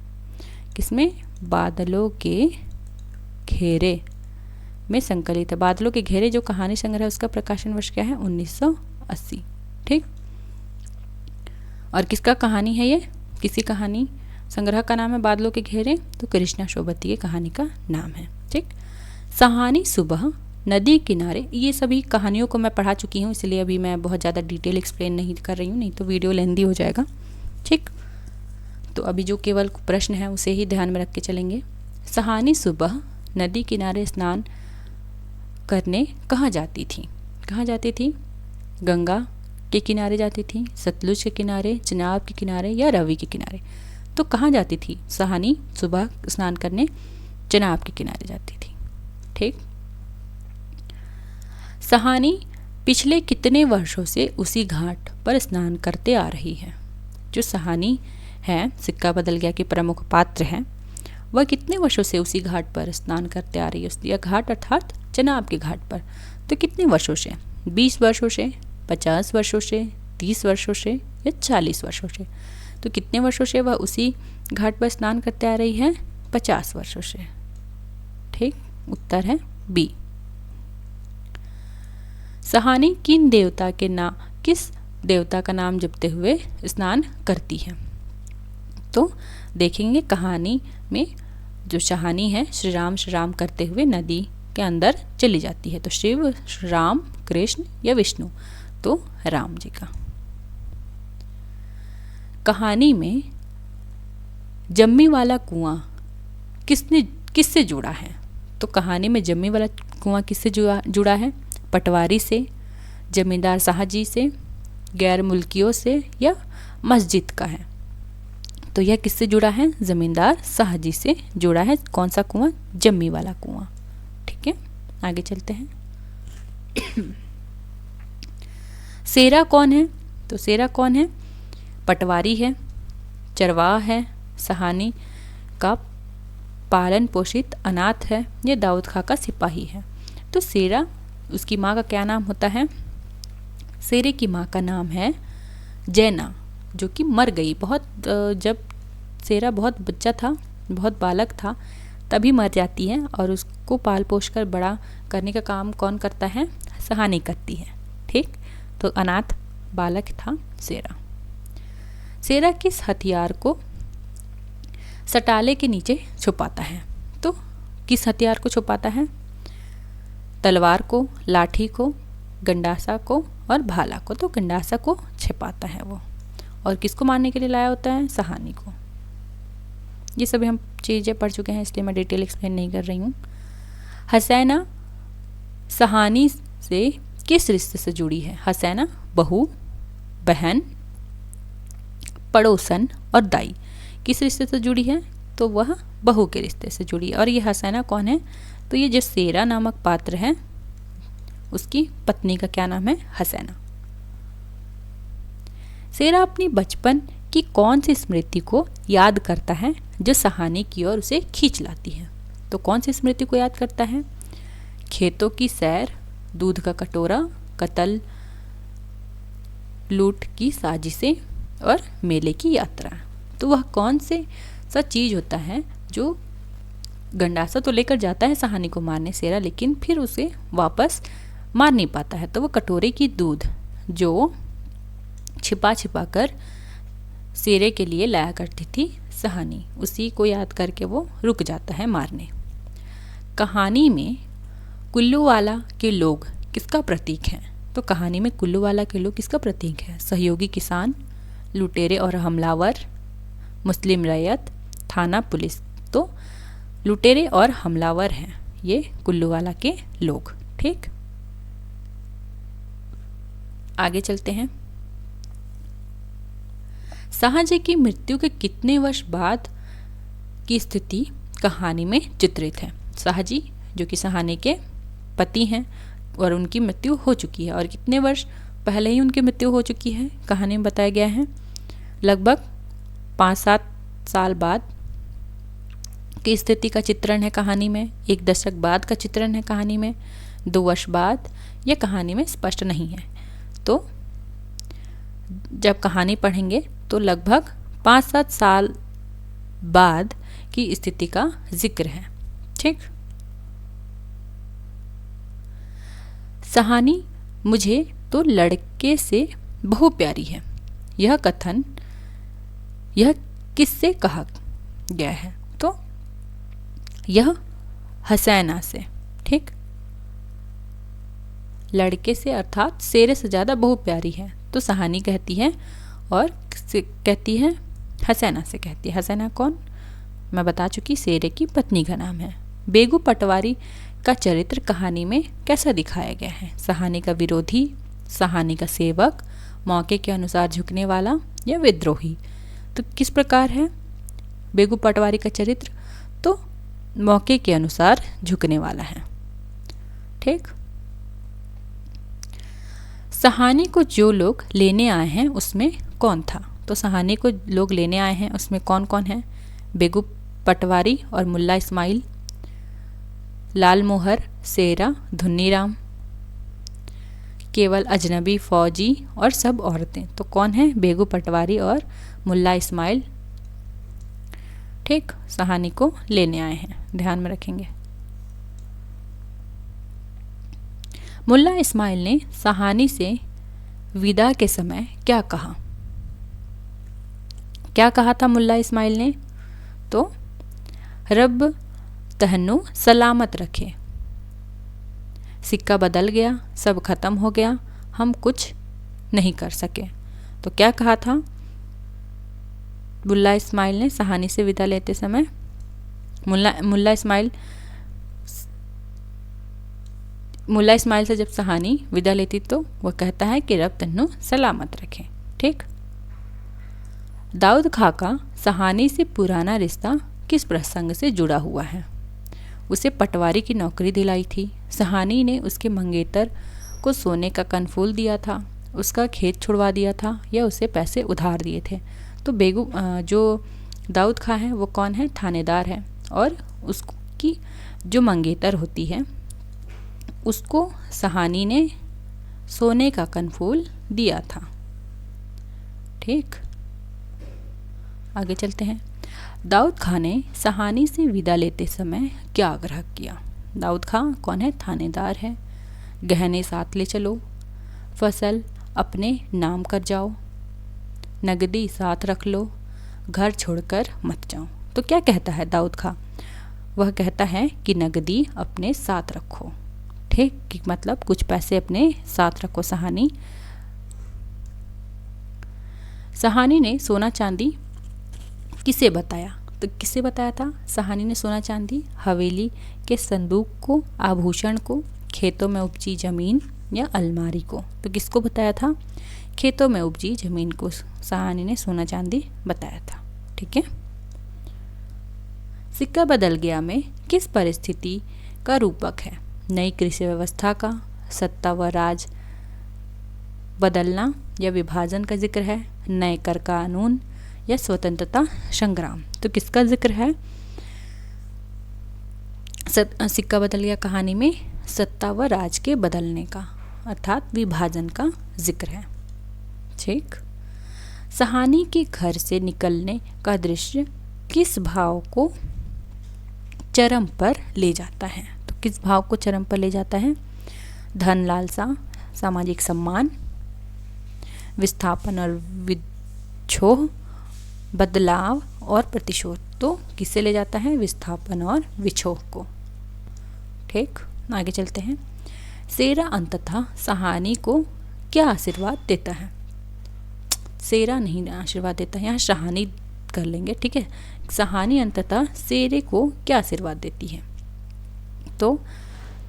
किसमें? बादलों के घेरे में संकलित है। बादलों के घेरे जो कहानी संग्रह है उसका प्रकाशन वर्ष क्या है? 1980। ठीक, और किसका कहानी है ये? किसी कहानी संग्रह का नाम है बादलों के घेरे, तो कृष्णा शोभती की कहानी का नाम है। ठीक, सहानी सुबह नदी किनारे, ये सभी कहानियों को मैं पढ़ा चुकी हूँ, इसलिए अभी मैं बहुत ज़्यादा डिटेल एक्सप्लेन नहीं कर रही हूँ, नहीं तो वीडियो लेंदी हो जाएगा। ठीक, तो अभी जो केवल प्रश्न है उसे ही ध्यान में रख के चलेंगे। सहानी सुबह नदी किनारे स्नान करने कहाँ जाती थी? कहाँ जाती थी? गंगा के किनारे जाती थी, सतलुज के किनारे, चिनाब के किनारे या रावी के किनारे? तो कहाँ जाती थी सहानी सुबह स्नान करने? चिनाब के किनारे जाती थी। ठीक, सहानी पिछले कितने वर्षों से उसी घाट पर स्नान करते आ रही है? जो सहानी है, सिक्का बदल गया की प्रमुख पात्र है, वह कितने वर्षों से उसी घाट पर स्नान करते आ रही है? यह घाट अर्थात चिनाब के घाट पर। तो कितने वर्षों से? 20 वर्षों से, 50 वर्षों से, 30 वर्षों से या 40 वर्षों से? तो कितने वर्षों से वह उसी घाट पर स्नान करते आ रही है? 50 वर्षों से। ठीक, उत्तर है बी। सहानी किस देवता का नाम जपते हुए स्नान करती है? तो देखेंगे कहानी में जो सहानी है श्री राम करते हुए नदी के अंदर चली जाती है। तो शिव, राम, कृष्ण या विष्णु? तो राम जी का। कहानी में जम्मी वाला कुआं किससे जुड़ा है? तो कहानी में जम्मी वाला कुआं किससे जुड़ा है? पटवारी से, जमींदार साहजी से, गैर मुल्कियों से या मस्जिद का है? तो यह किससे जुड़ा है? जमींदार साहजी से जुड़ा है। कौन सा कुआं? जम्मी वाला कुआं। ठीक है, आगे चलते हैं। सेरा कौन है? तो सेरा कौन है? पटवारी है, चरवाहा है, सहानी का पालन पोषित अनाथ है या दाऊद खां का सिपाही है? तो सेरा, उसकी माँ का क्या नाम होता है? सेरे की माँ का नाम है जैना, जो कि मर गई जब सेरा बहुत बच्चा था, बहुत बालक था, तभी मर जाती है और उसको पाल पोष कर बड़ा करने का काम कौन करता है? सहानी करती है। ठीक, तो अनाथ बालक था सेरा। सेरा किस हथियार को सटाले के नीचे छुपाता है? तो किस हथियार को छुपाता है? तलवार को, लाठी को, गंडासा को और भाला को? तो गंडासा को छिपाता है वो। और किसको मारने के लिए लाया होता है? सहानी को। ये सभी हम चीज़ें पढ़ चुके हैं, इसलिए मैं डिटेल एक्सप्लेन नहीं कर रही हूँ। हसैना सहानी से किस रिश्ते से जुड़ी है? हसैना बहू, बहन, पड़ोसन और दाई। किस रिश्ते से जुड़ी है? तो वह बहू के रिश्ते से जुड़ी है। और ये हसैना कौन है? तो ये जो सेरा नामक पात्र है उसकी पत्नी का क्या नाम है? हसैना। सेरा अपनी बचपन की कौन सी स्मृति को याद करता है जो सहानी की ओर उसे खींच लाती है? तो कौन सी स्मृति को याद करता है? खेतों की सैर, दूध का कटोरा, कत्ल, लूट की साजिशें और मेले की यात्रा। तो वह कौन से सा चीज़ होता है जो गंडासा तो लेकर जाता है सहानी को मारने सेरा, लेकिन फिर उसे वापस मार नहीं पाता है? तो वो कटोरे की दूध जो छिपा छिपा कर सेरे के लिए लाया करती थी सहानी, उसी को याद करके वो रुक जाता है मारने। कहानी में कुल्लूवाला के लोग किसका प्रतीक हैं? तो कहानी में कुल्लूवाला के लोग किसका प्रतीक है? सहयोगी किसान, लुटेरे और हमलावर, मुस्लिम रैयत, थाना पुलिस। तो लुटेरे और हमलावर हैं ये कुल्लूवाला के लोग। ठीक, आगे चलते हैं। शाहजी की मृत्यु के कितने वर्ष बाद की स्थिति कहानी में चित्रित है? शाहजी जो कि सहानी के पति हैं और उनकी मृत्यु हो चुकी है, और कितने वर्ष पहले ही उनकी मृत्यु हो चुकी है कहानी में बताया गया है। लगभग 5-7 साल बाद की स्थिति का चित्रण है कहानी में, 1 दशक बाद का चित्रण है कहानी में, 2 वर्ष बाद, यह कहानी में स्पष्ट नहीं है। तो जब कहानी पढ़ेंगे तो लगभग 5-7 साल बाद की स्थिति का जिक्र है। ठीक, सहानी मुझे तो लड़के से बहु प्यारी है, यह कथन यह किससे कहा गया है? तो यह हसैना से। ठीक, लड़के से अर्थात शेरे से ज़्यादा बहु प्यारी है, तो सहानी कहती है, और कहती है हसैना से कहती है। हसैना कौन? मैं बता चुकी, शेरे की पत्नी का नाम है। बेगू पटवारी का चरित्र कहानी में कैसा दिखाया गया है? सहानी का विरोधी, सहानी का सेवक, मौके के अनुसार झुकने वाला या विद्रोही? तो किस प्रकार है बेगू पटवारी का चरित्र? तो मौके के अनुसार झुकने वाला है। ठीक, सहानी को जो लोग लेने आए हैं उसमें कौन था? तो सहानी को लोग लेने आए हैं उसमें कौन कौन है? बेगू पटवारी और मुल्ला इस्माइल, लाल मोहर, शेरा, धुन्नीराम, केवल अजनबी, फौजी और सब औरतें। तो कौन है? बेगू पटवारी और मुल्ला इस्माइल। ठीक, सहानी को लेने आए हैं, ध्यान में रखेंगे। मुल्ला इस्माइल ने सहानी से विदा के समय क्या कहा? क्या कहा था मुल्ला इस्माइल ने? तो रब तहन्नु सलामत रखे, सिक्का बदल गया, सब खत्म हो गया, हम कुछ नहीं कर सके। तो क्या कहा था मुल्ला इस्माइल ने सहानी से विदा लेते समय? मुल्ला इस्माइल से जब सहानी विदा लेती तो वह कहता है कि रब तन्नु सलामत रखे। ठीक, दाऊद खां का सहानी से पुराना रिश्ता किस प्रसंग से जुड़ा हुआ है? उसे पटवारी की नौकरी दिलाई थी, सहानी ने उसके मंगेतर को सोने का कनफूल दिया था, उसका खेत छुड़वा दिया था, या उसे पैसे उधार दिए थे। तो बेगू जो दाऊद खां है वो कौन है? थानेदार है, और उसकी जो मंगेतर होती है उसको सहानी ने सोने का कनफूल दिया था। ठीक, आगे चलते हैं। दाऊद खां ने सहानी से विदा लेते समय क्या आग्रह किया? दाऊद खां कौन है? थानेदार है। गहने साथ ले चलो, फसल अपने नाम कर जाओ, नगदी साथ रख लो, घर छोड़कर मत जाओ। तो क्या कहता है दाऊद खां? वह कहता है कि नगदी अपने साथ रखो। ठीक, कि मतलब कुछ पैसे अपने साथ रखो। सहानी ने सोना चांदी किसे बताया? तो किसे बताया था? सहानी ने सोना चांदी हवेली के संदूक को, आभूषण को, खेतों में उपजी जमीन या अलमारी को। तो किसको बताया था? खेतों में उपजी जमीन को सहानी ने सोना चांदी बताया था। ठीक है, सिक्का बदल गया में किस परिस्थिति का रूपक है? नई कृषि व्यवस्था का, सत्ता व राज बदलना या विभाजन का जिक्र है, नए कर कानून या स्वतंत्रता संग्राम। तो किसका जिक्र है? सिक्का बदल गया कहानी में सत्ता व राज के बदलने का अर्थात विभाजन का जिक्र है। ठीक, सहानी के घर से निकलने का दृश्य किस भाव को चरम पर ले जाता है? तो किस भाव को चरम पर ले जाता है? धन लालसा, सामाजिक सम्मान, विस्थापन और विक्षोभ, बदलाव और प्रतिशोध। तो किससे ले जाता है? विस्थापन और विक्षोभ को। ठीक, आगे चलते हैं। शेरा अंततः सहानी को क्या आशीर्वाद देता है? शेरा नहीं आशीर्वाद देता है, यहाँ सहानी कर लेंगे, ठीक है। सहानी अंततः शेरे को क्या आशीर्वाद देती है? तो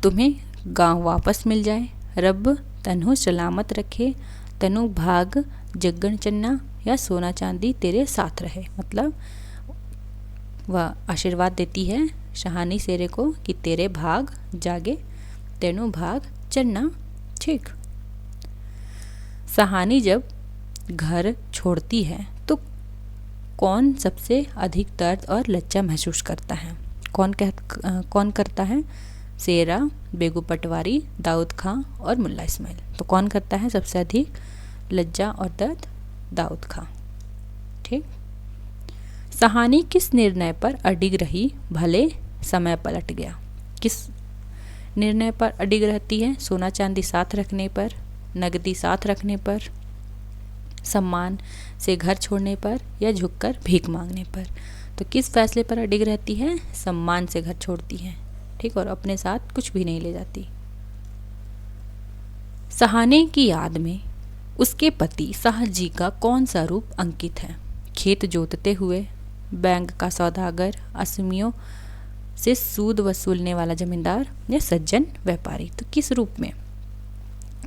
तुम्हें गांव वापस मिल जाए, रब तन्हु सलामत रखे, तनु भाग जग्गन चन्ना, या सोना चांदी तेरे साथ रहे। मतलब वह आशीर्वाद देती है सहानी शेरे को कि तेरे भाग जागे, तेनु भाग चन्ना, ठीक। सहानी जब घर छोड़ती है तो कौन सबसे अधिक दर्द और लज्जा महसूस करता है? कौन करता है? शेरा, बेगू पटवारी, दाऊद खां और मुल्ला इस्माइल। तो कौन करता है सबसे अधिक लज्जा और दर्द? दाऊद खां, ठीक। सहानी किस निर्णय पर अडिग रही भले समय पलट गया? किस निर्णय पर अडिग रहती है? सोना चांदी साथ रखने पर, नगदी साथ रखने पर, सम्मान से घर छोड़ने पर, या झुककर भीख मांगने पर? तो किस फैसले पर अडिग रहती है? सम्मान से घर छोड़ती है, ठीक, और अपने साथ कुछ भी नहीं ले जाती। सहानी की याद में उसके पति साहजी का कौन सा रूप अंकित है? खेत जोतते हुए, बैंक का सौदागर, असमियों से सूद वसूलने वाला जमींदार, या सज्जन व्यापारी? तो किस रूप में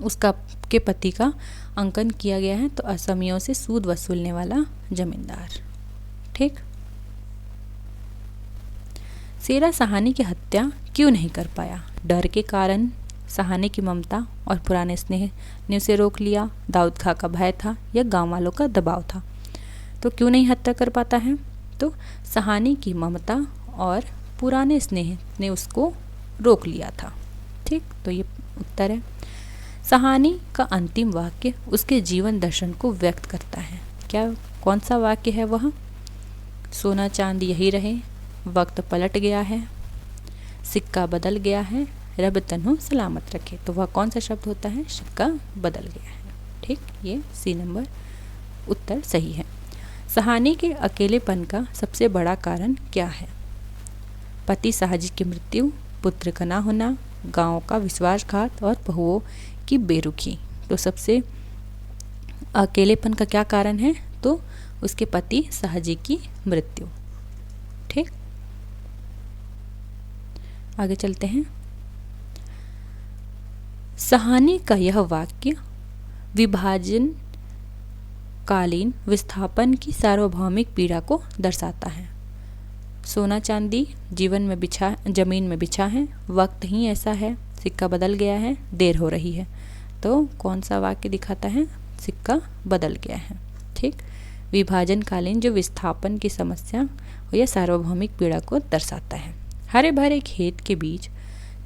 उसका के पति का अंकन किया गया है? तो असमियों से सूद वसूलने वाला जमींदार, ठीक। शेरा सहानी की हत्या क्यों नहीं कर पाया? डर के कारण, सहानी की ममता और पुराने स्नेह ने उसे रोक लिया, दाऊद खां का भय था, या गांव वालों का दबाव था? तो क्यों नहीं हत्या कर पाता है? तो सहानी की ममता और पुराने स्नेह ने उसको रोक लिया था, ठीक। तो ये उत्तर है। सहानी का अंतिम वाक्य उसके जीवन दर्शन को व्यक्त करता है। क्या, कौन सा वाक्य है वह? सोना चांदी यही रहे, वक्त पलट गया है, सिक्का बदल गया है, रब तन्हु सलामत रखे। तो वह कौन सा शब्द होता है? सिक्का बदल गया है, ठीक। ये सी नंबर उत्तर सही है। सहानी के अकेलेपन का सबसे बड़ा कारण क्या है? पति साहजी की मृत्यु, पुत्र का ना होना, गांव का विश्वासघात और बहुओं की बेरुखी। तो सबसे अकेलेपन का क्या कारण है? तो उसके पति साहजी की मृत्यु, ठीक। आगे चलते हैं। सहानी का यह वाक्य विभाजन कालीन विस्थापन की सार्वभौमिक पीड़ा को दर्शाता है। सोना चांदी जमीन में बिछा है, वक्त ही ऐसा है, सिक्का बदल गया है, देर हो रही है। तो कौन सा वाक्य दिखाता है? सिक्का बदल गया है, ठीक। विभाजनकालीन जो विस्थापन की समस्या या सार्वभौमिक पीड़ा को दर्शाता है। हरे भरे खेत के बीच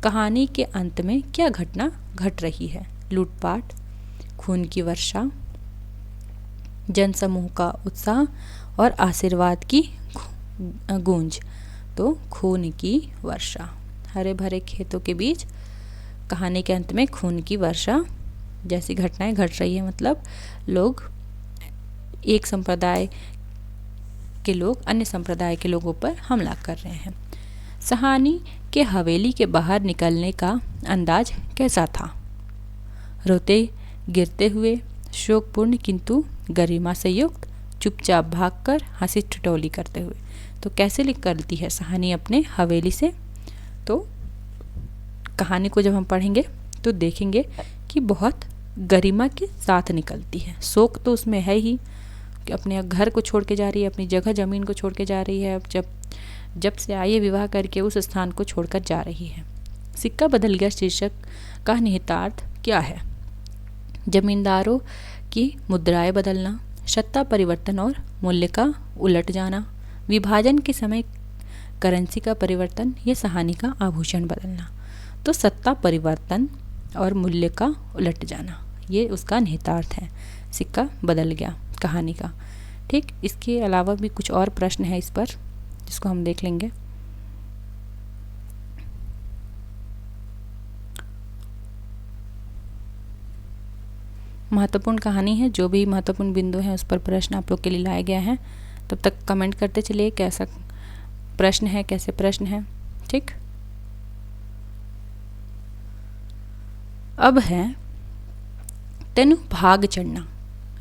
कहानी के अंत में क्या घटना घट रही है? लूटपाट, खून की वर्षा, जनसमूह का उत्साह और आशीर्वाद की गूंज। तो खून की वर्षा। हरे भरे खेतों के बीच कहानी के अंत में खून की वर्षा जैसी घटनाएं घट रही है। मतलब लोग, एक संप्रदाय के लोग अन्य संप्रदाय के लोगों पर हमला कर रहे हैं। सहानी के हवेली के बाहर निकलने का अंदाज कैसा था? रोते गिरते हुए, शोकपूर्ण किंतु गरिमा से युक्त, चुपचाप भागकर, हंसी ठिठोली करते हुए। तो कैसे निकलती है सहानी अपने हवेली से? तो कहानी को जब हम पढ़ेंगे तो देखेंगे कि बहुत गरिमा के साथ निकलती है। शोक तो उसमें है ही कि अपने घर को छोड़ के जा रही है, अपनी जगह ज़मीन को छोड़ के जा रही है, जब से आई है विवाह करके उस स्थान को छोड़कर जा रही है। सिक्का बदल गया शीर्षक का निहितार्थ क्या है? जमींदारों की मुद्राएं बदलना, सत्ता परिवर्तन और मूल्य का उलट जाना, विभाजन के समय करेंसी का परिवर्तन, या सहानी का आभूषण बदलना। तो सत्ता परिवर्तन और मूल्य का उलट जाना, ये उसका निहितार्थ है। सिक्का बदल गया कहानी का, ठीक। इसके अलावा भी कुछ और प्रश्न है इस पर, जिसको हम देख लेंगे। महत्वपूर्ण कहानी है, जो भी महत्वपूर्ण बिंदु हैं उस पर प्रश्न आप लोग के लिए लाया गया है। तब तक कमेंट करते चलिए कैसा प्रश्न है, कैसे प्रश्न है, ठीक। अब है तेनु भाग चढ़ना।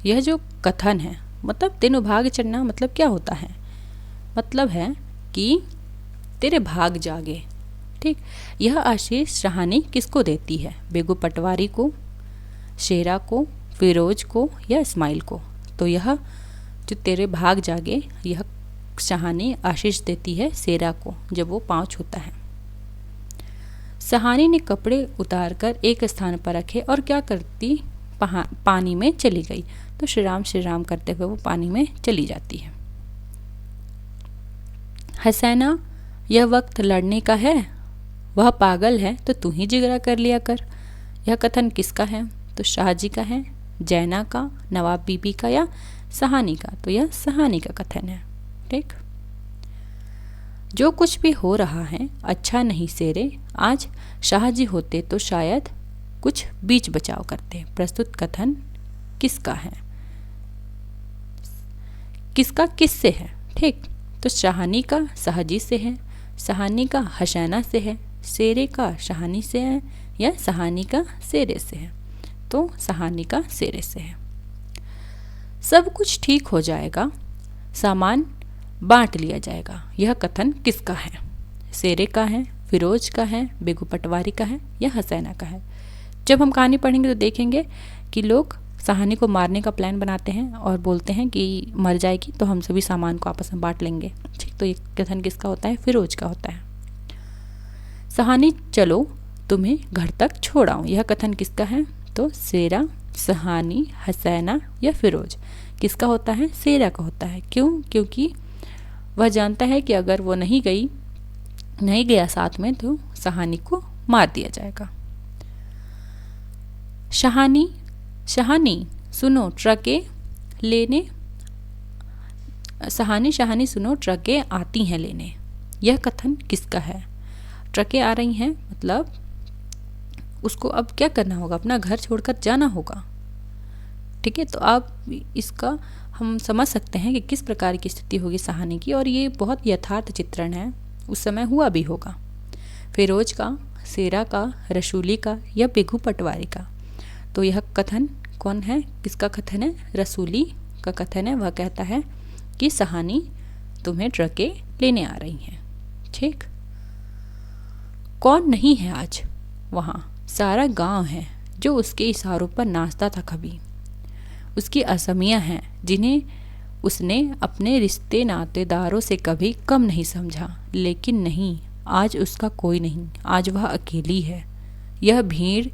यह जो कथन है, मतलब तेनु भाग चढ़ना मतलब क्या होता है, मतलब है कि तेरे भाग जागे। ठीक, यह आशीष शाहानी किसको देती है? बेगू पटवारी को, शेरा को, फिरोज को या इस्माइल को? तो यह जो तेरे भाग जागे, यह शाहानी आशीष देती है शेरा को जब वो पाँव छूता है। शाहानी ने कपड़े उतारकर एक स्थान पर रखे और क्या करती, पानी में चली गई। तो श्री राम करते हुए वो पानी में चली जाती है। हसैना, यह वक्त लड़ने का है, वह पागल है तो तू ही जिगरा कर लिया कर। यह कथन किसका है? तो शाहजी का है, जैना का, नवाब बीबी का या शाहानी का? तो यह शाहानी का कथन है। ठीक, जो कुछ भी हो रहा है अच्छा नहीं सेरे, आज शाहजी होते तो शायद कुछ बीच बचाव करते। प्रस्तुत कथन किसका है, किसका किससे है? ठीक, तो शाहानी का शाहजी से है, शाहानी का हसैना से है, शेरे का शाहानी से है या शाहानी का शेरे से है? तो शाहानी का शेरे से है। सब कुछ ठीक हो जाएगा, सामान बांट लिया जाएगा। यह कथन किसका है? शेरे का है, फिरोज का है, बेगू पटवारी का है या हसैना का है? जब हम कहानी पढ़ेंगे तो देखेंगे कि लोग शाहानी को मारने का प्लान बनाते हैं और बोलते हैं कि मर जाएगी तो हम सभी सामान को आपस में बांट लेंगे। ठीक, तो ये कथन किसका होता है? फिरोज का होता है। शाहानी, चलो तुम्हें घर तक छोड़ाऊं, यह कथन किसका है? तो शेरा, शाहानी, हसैना या फिरोज? किसका होता है? शेरा का होता है। क्यों? क्योंकि वह जानता है कि अगर वो नहीं गया साथ में तो शाहानी को मार दिया जाएगा। शाहानी सुनो ट्रकें लेने, शाहानी सुनो ट्रकें आती हैं लेने। यह कथन किसका है? ट्रकें आ रही हैं मतलब उसको अब क्या करना होगा? अपना घर छोड़कर जाना होगा। ठीक है, तो आप इसका हम समझ सकते हैं कि किस प्रकार की स्थिति होगी शाहानी की, और ये बहुत यथार्थ चित्रण है, उस समय हुआ भी होगा। फिरोज का, शेरा का, रसूली का या बेगू पटवारी का? तो यह कथन कौन है, किसका कथन है? रसूली का कथन है। वह कहता है कि शाहानी तुम्हें ट्रकें लेने आ रही हैं। ठीक, कौन नहीं है आज वहाँ? सारा गांव है जो उसके इशारों पर नाचता था कभी। उसकी असमियाँ हैं जिन्हें उसने अपने रिश्ते नातेदारों से कभी कम नहीं समझा। लेकिन नहीं, आज उसका कोई नहीं, आज वह अकेली है। यह भीड़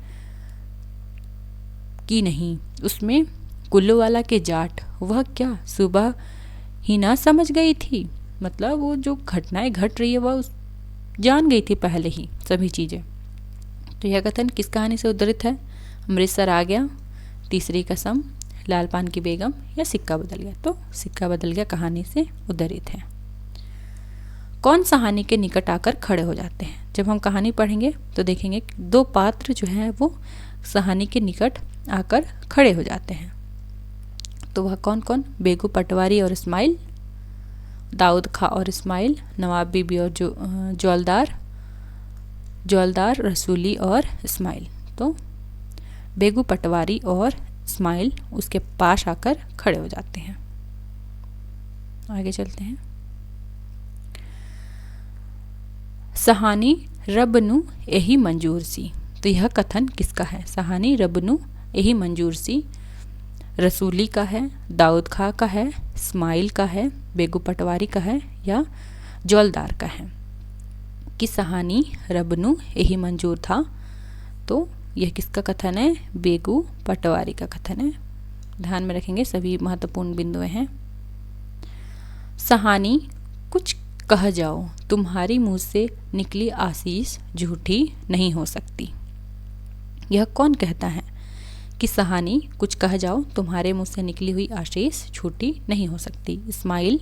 की नहीं, उसमें कुल्लूवाला के जाट। वह क्या सुबह ही ना समझ गई थी? मतलब वो जो घटनाएं घट रही है वह जान गई थी पहले ही सभी चीज़ें। तो यह कथन किस कहानी से उद्धृत है? अमृतसर आ गया, तीसरी कसम, लाल पान की बेगम या सिक्का बदल गया? तो सिक्का बदल गया कहानी से उद्धृत है। कौन शाहानी के निकट आकर खड़े हो जाते हैं? जब हम कहानी पढ़ेंगे तो देखेंगे दो पात्र जो हैं वो शाहानी के निकट आकर खड़े हो जाते हैं। तो वह कौन कौन? बेगू पटवारी और इस्माइल, दाऊद खां और इस्माइल, नवाब बीबी और जौलदार, रसूली और इस्माइल। तो बेगू पटवारी और इस्माइल उसके पास आकर खड़े हो जाते हैं। आगे चलते हैं। शाहानी रब नू यही मंजूर सी। तो यह कथन किसका है? शाहानी रब नू यही मंजूर सी रसूली का है, दाऊद खां का है, इस्माइल का है, बेगू पटवारी का है या जौलदार का है? कि शाहानी रब नू यही मंजूर था। तो यह किसका कथन है? बेगू पटवारी का कथन है। ध्यान में रखेंगे, सभी महत्वपूर्ण बिंदुएं हैं। शाहानी कुछ कह जाओ, तुम्हारी मुंह से निकली आशीष झूठी नहीं हो सकती। यह कौन कहता है कि शाहानी कुछ कह जाओ, तुम्हारे मुंह से निकली हुई आशीष झूठी नहीं हो सकती? इस्माइल,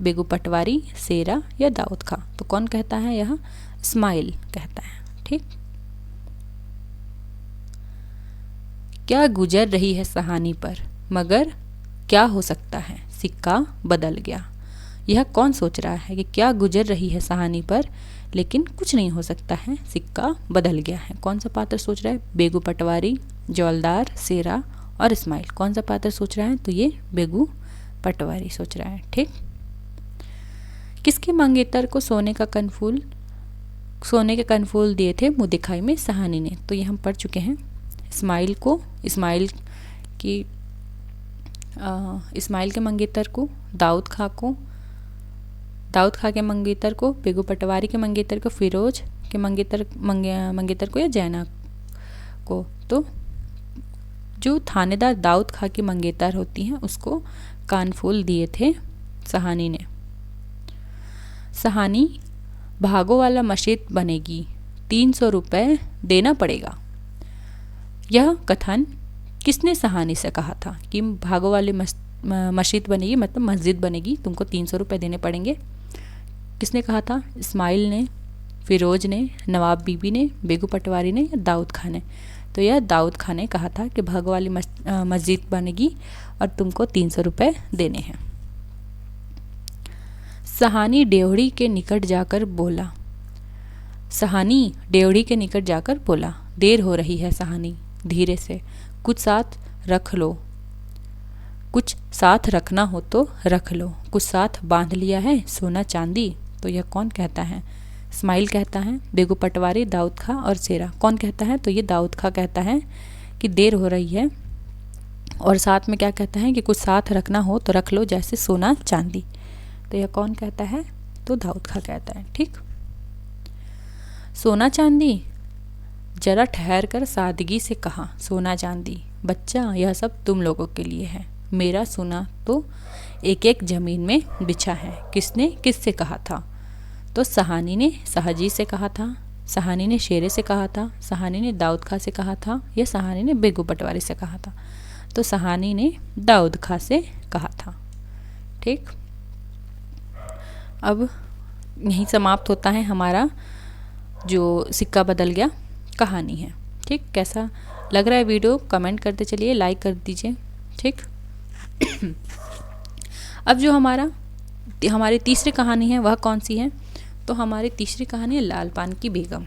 बेगू पटवारी, शेरा या दाऊद खां? तो कौन कहता है? यह इस्माइल कहता है। ठीक, क्या गुजर रही है शाहानी पर, मगर क्या हो सकता है? सिक्का बदल गया। यह कौन सोच रहा है कि क्या गुजर रही है सहानी पर, लेकिन कुछ नहीं हो सकता है, सिक्का बदल गया है। कौन सा पात्र सोच रहा है? बेगू पटवारी, जौलदार, सेरा और इस्माइल। कौन सा पात्र सोच रहा है? तो ये बेगू पटवारी सोच रहा है। ठीक। किसके मंगेतर को सोने के कनफूल दिए थे मुँह दिखाई में सहानी ने? तो ये हम पढ़ चुके हैं। इस्माइल के मंगेतर को, दाऊद खां के मंगेतर को, बेगू पटवारी के मंगेतर को, फिरोज के मंगेतर को या जैना को। तो जो थानेदार दाऊद खां की मंगेतर होती हैं उसको कानफूल दिए थे सहानी ने। सहानी भागो वाला मशीद बनेगी, 300 रुपये देना पड़ेगा। यह कथन किसने सहानी से कहा था कि भागो वाली मस्जिद बनेगी, मतलब मस्जिद बनेगी, तुमको 300 रुपये देने पड़ेंगे? किसने कहा था? इस्माइल ने, फिरोज ने, नवाब बीबी ने, बेगू पटवारी ने या दाऊद खां ने? तो यह दाऊद खां ने कहा था कि भागो वाली मस्जिद बनेगी और तुमको 300 रुपये देने हैं। सहानी डेवढ़ी के निकट जाकर बोला, देर हो रही है सहानी, धीरे से, कुछ साथ रखना हो तो रख लो, कुछ साथ बांध लिया है सोना चांदी। तो यह कौन कहता है? इस्माइल कहता है, बेगू पटवारी, दाऊद खां और सेरा। कौन कहता है? तो ये दाऊद खां कहता है कि देर हो रही है, और साथ में क्या कहता है कि कुछ साथ रखना हो तो रख लो, जैसे सोना चांदी। तो यह कौन कहता है? तो दाऊद खां कहता है। ठीक। सोना चांदी, जरा ठहर कर सादगी से कहा, सोना चांदी बच्चा यह सब तुम लोगों के लिए है, मेरा सोना तो एक एक जमीन में बिछा है। किसने किससे कहा था? तो सहानी ने शाहजी से कहा था, सहानी ने शेरे से कहा था, सहानी ने दाऊद खां से कहा था, या सहानी ने बेगू पटवारी से कहा था? तो सहानी ने दाऊद खां से कहा था। ठीक। अब यहीं समाप्त होता है हमारा जो सिक्का बदल गया कहानी है। ठीक। कैसा लग रहा है वीडियो? कमेंट करते चलिए, लाइक कर दीजिए। ठीक। अब जो हमारी तीसरी कहानी है वह कौन सी है? तो हमारी तीसरी कहानी है लाल पान की बेगम।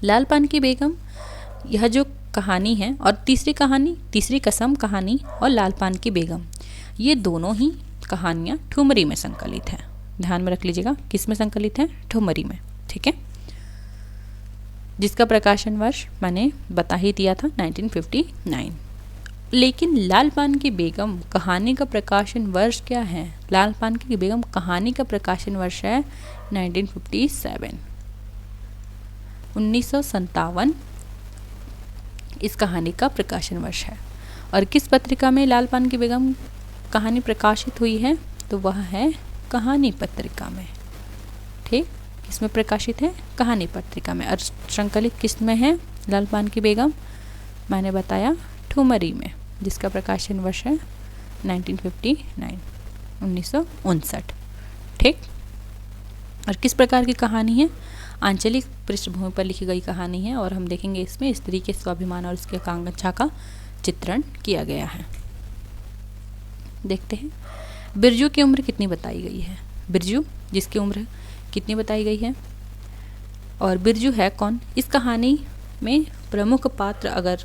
लाल पान की बेगम, यह जो कहानी है, और तीसरी कसम कहानी और लाल पान की बेगम, ये दोनों ही कहानियाँ ठुमरी में संकलित हैं। ध्यान में रख लीजिएगा, किस में संकलित है? ठुमरी में। ठीक है। जिसका प्रकाशन वर्ष मैंने बता ही दिया था, 1959। लेकिन लाल पान की बेगम कहानी का प्रकाशन वर्ष क्या है? लाल पान की बेगम कहानी का प्रकाशन वर्ष है 1957। 1957 इस कहानी का प्रकाशन वर्ष है। और किस पत्रिका में लाल पान की बेगम कहानी प्रकाशित हुई है? तो वह है कहानी पत्रिका में। ठीक। किसमें प्रकाशित है? कहानी पत्रिका में। और संकलित किस में है लाल पान की बेगम? मैंने बताया ठुमरी में, जिसका प्रकाशन वर्ष है 1959, 1959। ठीक। और किस प्रकार की कहानी है? आंचलिक पृष्ठभूमि पर लिखी गई कहानी है, और हम देखेंगे इसमें स्त्री के स्वाभिमान और उसके आकांक्षा का चित्रण किया गया है। देखते हैं बिरजू की उम्र कितनी बताई गई है। बिरजू जिसकी उम्र कितनी बताई गई है, और बिरजू है कौन? इस कहानी में प्रमुख पात्र, अगर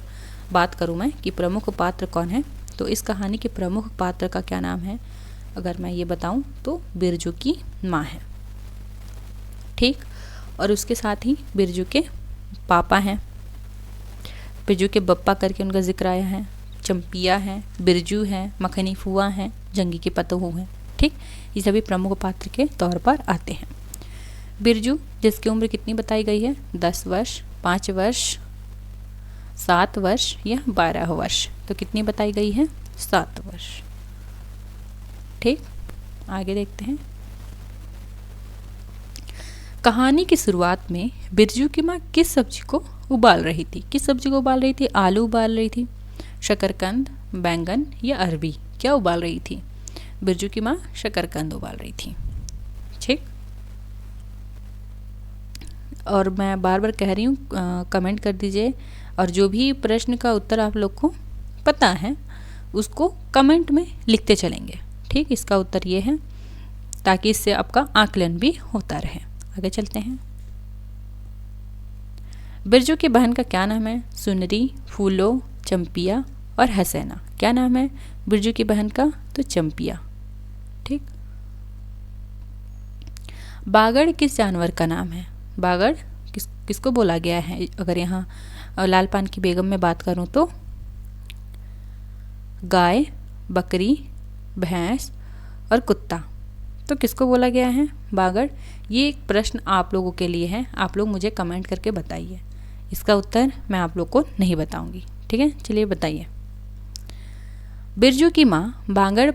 बात करूं मैं कि प्रमुख पात्र कौन है, तो इस कहानी के प्रमुख पात्र का क्या नाम है अगर मैं ये बताऊं तो बिरजू की माँ है। ठीक। और उसके साथ ही बिरजू के पापा हैं, बिरजू के बप्पा करके उनका जिक्र आया है, चंपिया है, बिरजू है, मखनी फुआ है, जंगी की पतोहू है। ठीक। ये सभी प्रमुख पात्र के तौर पर आते हैं। बिरजू जिसकी उम्र कितनी बताई गई है? 10 वर्ष, 5 वर्ष, 7 वर्ष या 12 वर्ष। तो कितनी बताई गई है? 7 वर्ष। ठीक। आगे देखते हैं। कहानी की शुरुआत में बिरजू की माँ किस सब्जी को उबाल रही थी? किस सब्जी को उबाल रही थी? आलू उबाल रही थी, शकरकंद, बैंगन या अरबी? क्या उबाल रही थी? बिरजू की माँ शकरकंद उबाल रही थी। ठीक। और मैं बार बार कह रही हूँ, कमेंट कर दीजिए, और जो भी प्रश्न का उत्तर आप लोग को पता है उसको कमेंट में लिखते चलेंगे। ठीक। इसका उत्तर ये है ताकि इससे आपका आकलन भी होता रहे। आगे चलते हैं। बिरजू की बहन का क्या नाम है? सुनरी, फूलो, चंपिया और हसैना। क्या नाम है बिरजू की बहन का? तो चंपिया। ठीक। बागड़ किस जानवर का नाम है? बागड़ किसको बोला गया है? अगर यहाँ लाल पान की बेगम में बात करूँ तो गाय, बकरी, भैंस और कुत्ता, तो किसको बोला गया है? बागड़। ये एक प्रश्न आप लोगों के लिए है, आप लोग मुझे कमेंट करके बताइए। इसका उत्तर मैं आप लोग को नहीं बताऊंगी। ठीक है, चलिए बताइए। बिरजू की माँ बागड़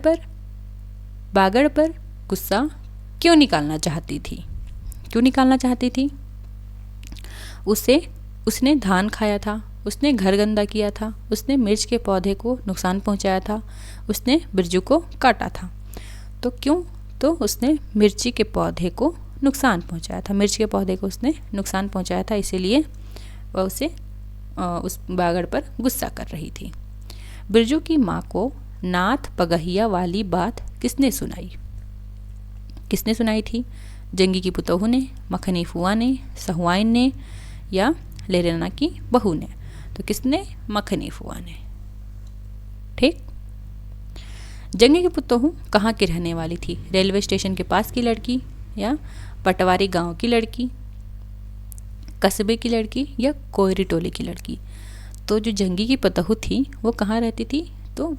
पर गुस्सा क्यों निकालना चाहती थी? क्यों निकालना चाहती थी? उसने धान खाया था, उसने घर गंदा किया था, उसने मिर्च के पौधे को नुकसान पहुंचाया था, उसने बिरजू को काटा था। तो क्यों? तो उसने मिर्ची के पौधे को नुकसान पहुंचाया था, मिर्च के पौधे को उसने नुकसान पहुंचाया था, इसीलिए वह उस बागड़ पर गुस्सा कर रही थी। बिरजू की माँ को नाथ पगहिया वाली बात किसने सुनाई? किसने सुनाई थी? जंगी की पुतोहू ने, मखनी फुआ ने, सहुआइन ने या लेरेना की बहू ने? तो किसने? मखनी फुआ ने। ठीक। जंगी की पुतोहू कहाँ की रहने वाली थी? रेलवे स्टेशन के पास की लड़की या पटवारी गांव की लड़की, कस्बे की लड़की या कोयरी टोली की लड़की? तो जो जंगी की पुतोहू थी वो कहाँ रहती थी? तो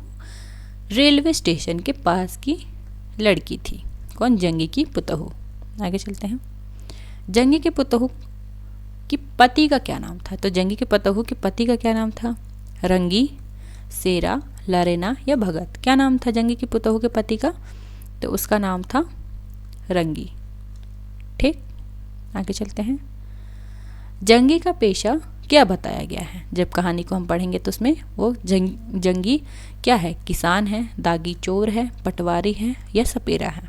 रेलवे स्टेशन के पास की लड़की थी। कौन? जंगी की पुतोहू। आगे चलते हैं। जंगी के पुतोहू कि पति का क्या नाम था? तो जंगी के पुतोहू के पति का क्या नाम था? रंगी, सेरा, लरेना या भगत? क्या नाम था जंगी की पुतोहू के पति का? तो उसका नाम था रंगी। ठीक। आगे चलते हैं। जंगी का पेशा क्या बताया गया है? जब कहानी को हम पढ़ेंगे तो उसमें वो जंगी क्या है? किसान है, दागी चोर है, पटवारी है या सपेरा है?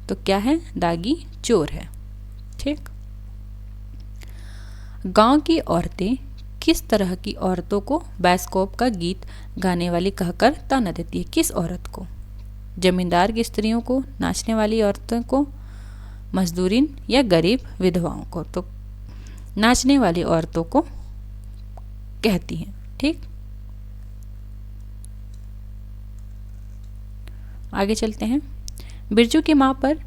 तो क्या है? दागी चोर है। ठीक। गांव की औरतें किस तरह की औरतों को बाइस्कोप का गीत गाने वाली कहकर ताना देती है? किस औरत को? जमींदार की स्त्रियों को, नाचने वाली औरतों को, मजदूरिन या गरीब विधवाओं को? तो नाचने वाली औरतों को कहती हैं। ठीक। आगे चलते हैं। बिरजू की माँ पर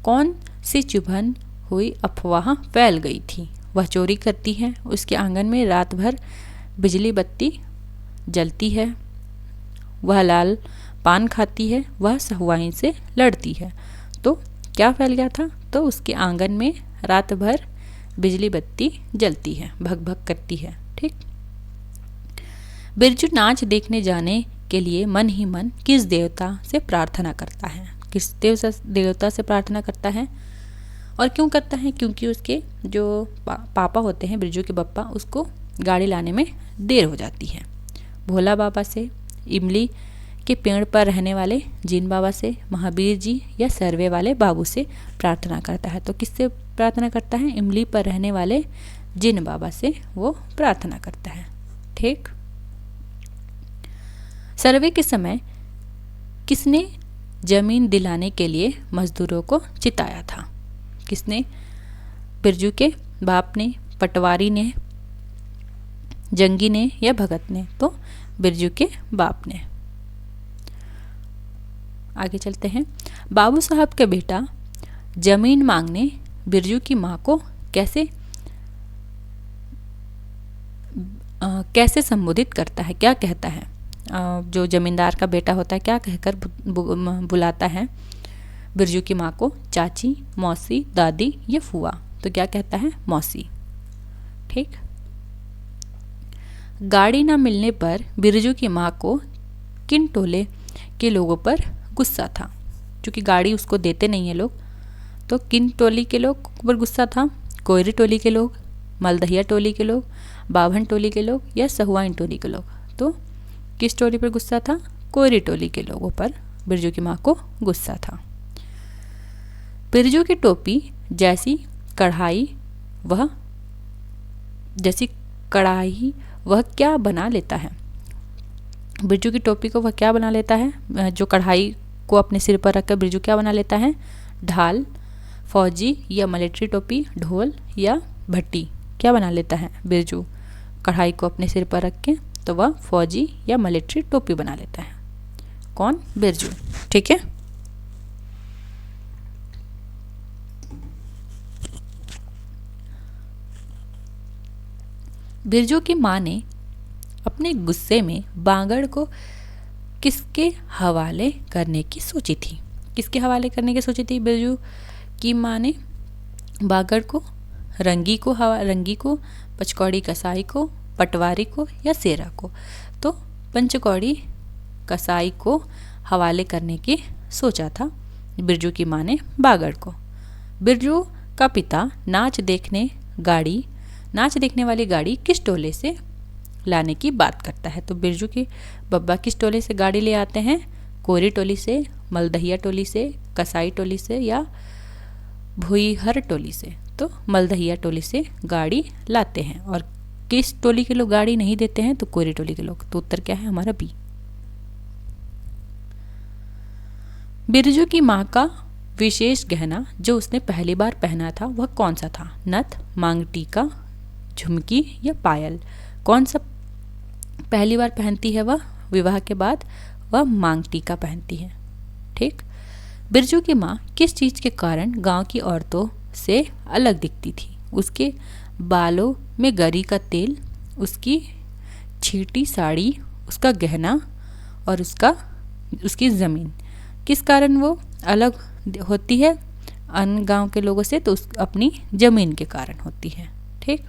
कौन सी चुभन हुई अफवाह फैल गई थी? वह चोरी करती है, उसके आंगन में रात भर बिजली बत्ती जलती है, वह लाल पान खाती है, वह सहुआइन से लड़ती है। तो क्या फैल गया था? तो उसके आंगन में रात भर बिजली बत्ती जलती है, भग भग करती है। ठीक। बिरजू नाच देखने जाने के लिए मन ही मन किस देवता से प्रार्थना करता है? किस देवता से प्रार्थना करता है और क्यों करता है? क्योंकि उसके जो पापा होते हैं, बिरजू के पप्पा, उसको गाड़ी लाने में देर हो जाती है। भोला बाबा से, इमली के पेड़ पर रहने वाले जिन बाबा से, महावीर जी या सर्वे वाले बाबू से प्रार्थना करता है। तो किससे प्रार्थना करता है? इमली पर रहने वाले जिन बाबा से वो प्रार्थना करता है। ठीक। सर्वे के समय किसने जमीन दिलाने के लिए मजदूरों को चिताया था? किसने? बिरजू के बाप ने, पटवारी ने, जंगी ने या भगत ने? तो बिरजू के बाप ने। आगे चलते हैं। बाबू साहब का बेटा जमीन मांगने बिरजू की माँ को कैसे संबोधित करता है? क्या कहता है? जो जमींदार का बेटा होता है क्या कहकर बुलाता है बिरजू की माँ को? चाची, मौसी, दादी या फुआ? तो क्या कहता है? मौसी। ठीक। गाड़ी ना मिलने पर बिरजू की माँ को किन टोले के लोगों पर गुस्सा था? क्योंकि गाड़ी उसको देते नहीं है लोग, तो किन टोली के लोग पर गुस्सा था? कोयरी टोली के लोग, मलदहिया टोली के लोग, बाभन टोली के लोग या सहुआइन टोली के लोग? तो किस टोली पर गुस्सा था? कोयरी टोली के लोगों पर बिरजू की माँ को गुस्सा था। बिरजू की टोपी जैसी कढ़ाई वह क्या बना लेता है? बिरजू की टोपी को वह क्या बना लेता है? जो कढ़ाई को अपने सिर पर रखकर बिरजू क्या बना लेता है? ढाल, फौजी या मिलिट्री टोपी, ढोल या भट्टी क्या बना लेता है बिरजू कढ़ाई को अपने सिर पर रख के? तो वह फौजी या मिलिट्री टोपी बना लेता है। कौन? बिरजू। ठीक है। बिरजू की माँ ने अपने गुस्से में बांगड़ को किसके हवाले करने की सोची थी? किसके हवाले करने की सोची थी बिरजू की माँ ने बांगड़ को? रंगी को, पचकौड़ी कसाई को, पटवारी को या सेरा को? तो पंचकौड़ी कसाई को हवाले करने की सोचा था बिरजू की माँ ने बांगड़ को। बिरजू का पिता नाच देखने वाली गाड़ी किस टोले से लाने की बात करता है? तो बिरजू के बब्बा किस टोले से गाड़ी ले आते हैं? कोरी टोली से, मलदहिया टोली से, कसाई टोली से या भुईहर टोली से? तो मलदहिया टोली से गाड़ी लाते हैं। और किस टोली के लोग गाड़ी नहीं देते हैं? तो कोरी टोली के लोग। तो उत्तर क्या है हमारा? बी। बिरजू की माँ का विशेष गहना जो उसने पहली बार पहना था वह कौन सा था? नथ, मांग टीका, झुमकी या पायल? कौन सा पहली बार पहनती है वह? विवाह के बाद वह मांग टीका पहनती है। ठीक। बिरजू की माँ किस चीज़ के कारण गांव की औरतों से अलग दिखती थी? उसके बालों में गरी का तेल, उसकी छीटी साड़ी, उसका गहना और उसकी ज़मीन। किस कारण वो अलग होती है अन्य गांव के लोगों से? तो अपनी ज़मीन के कारण होती है। ठीक।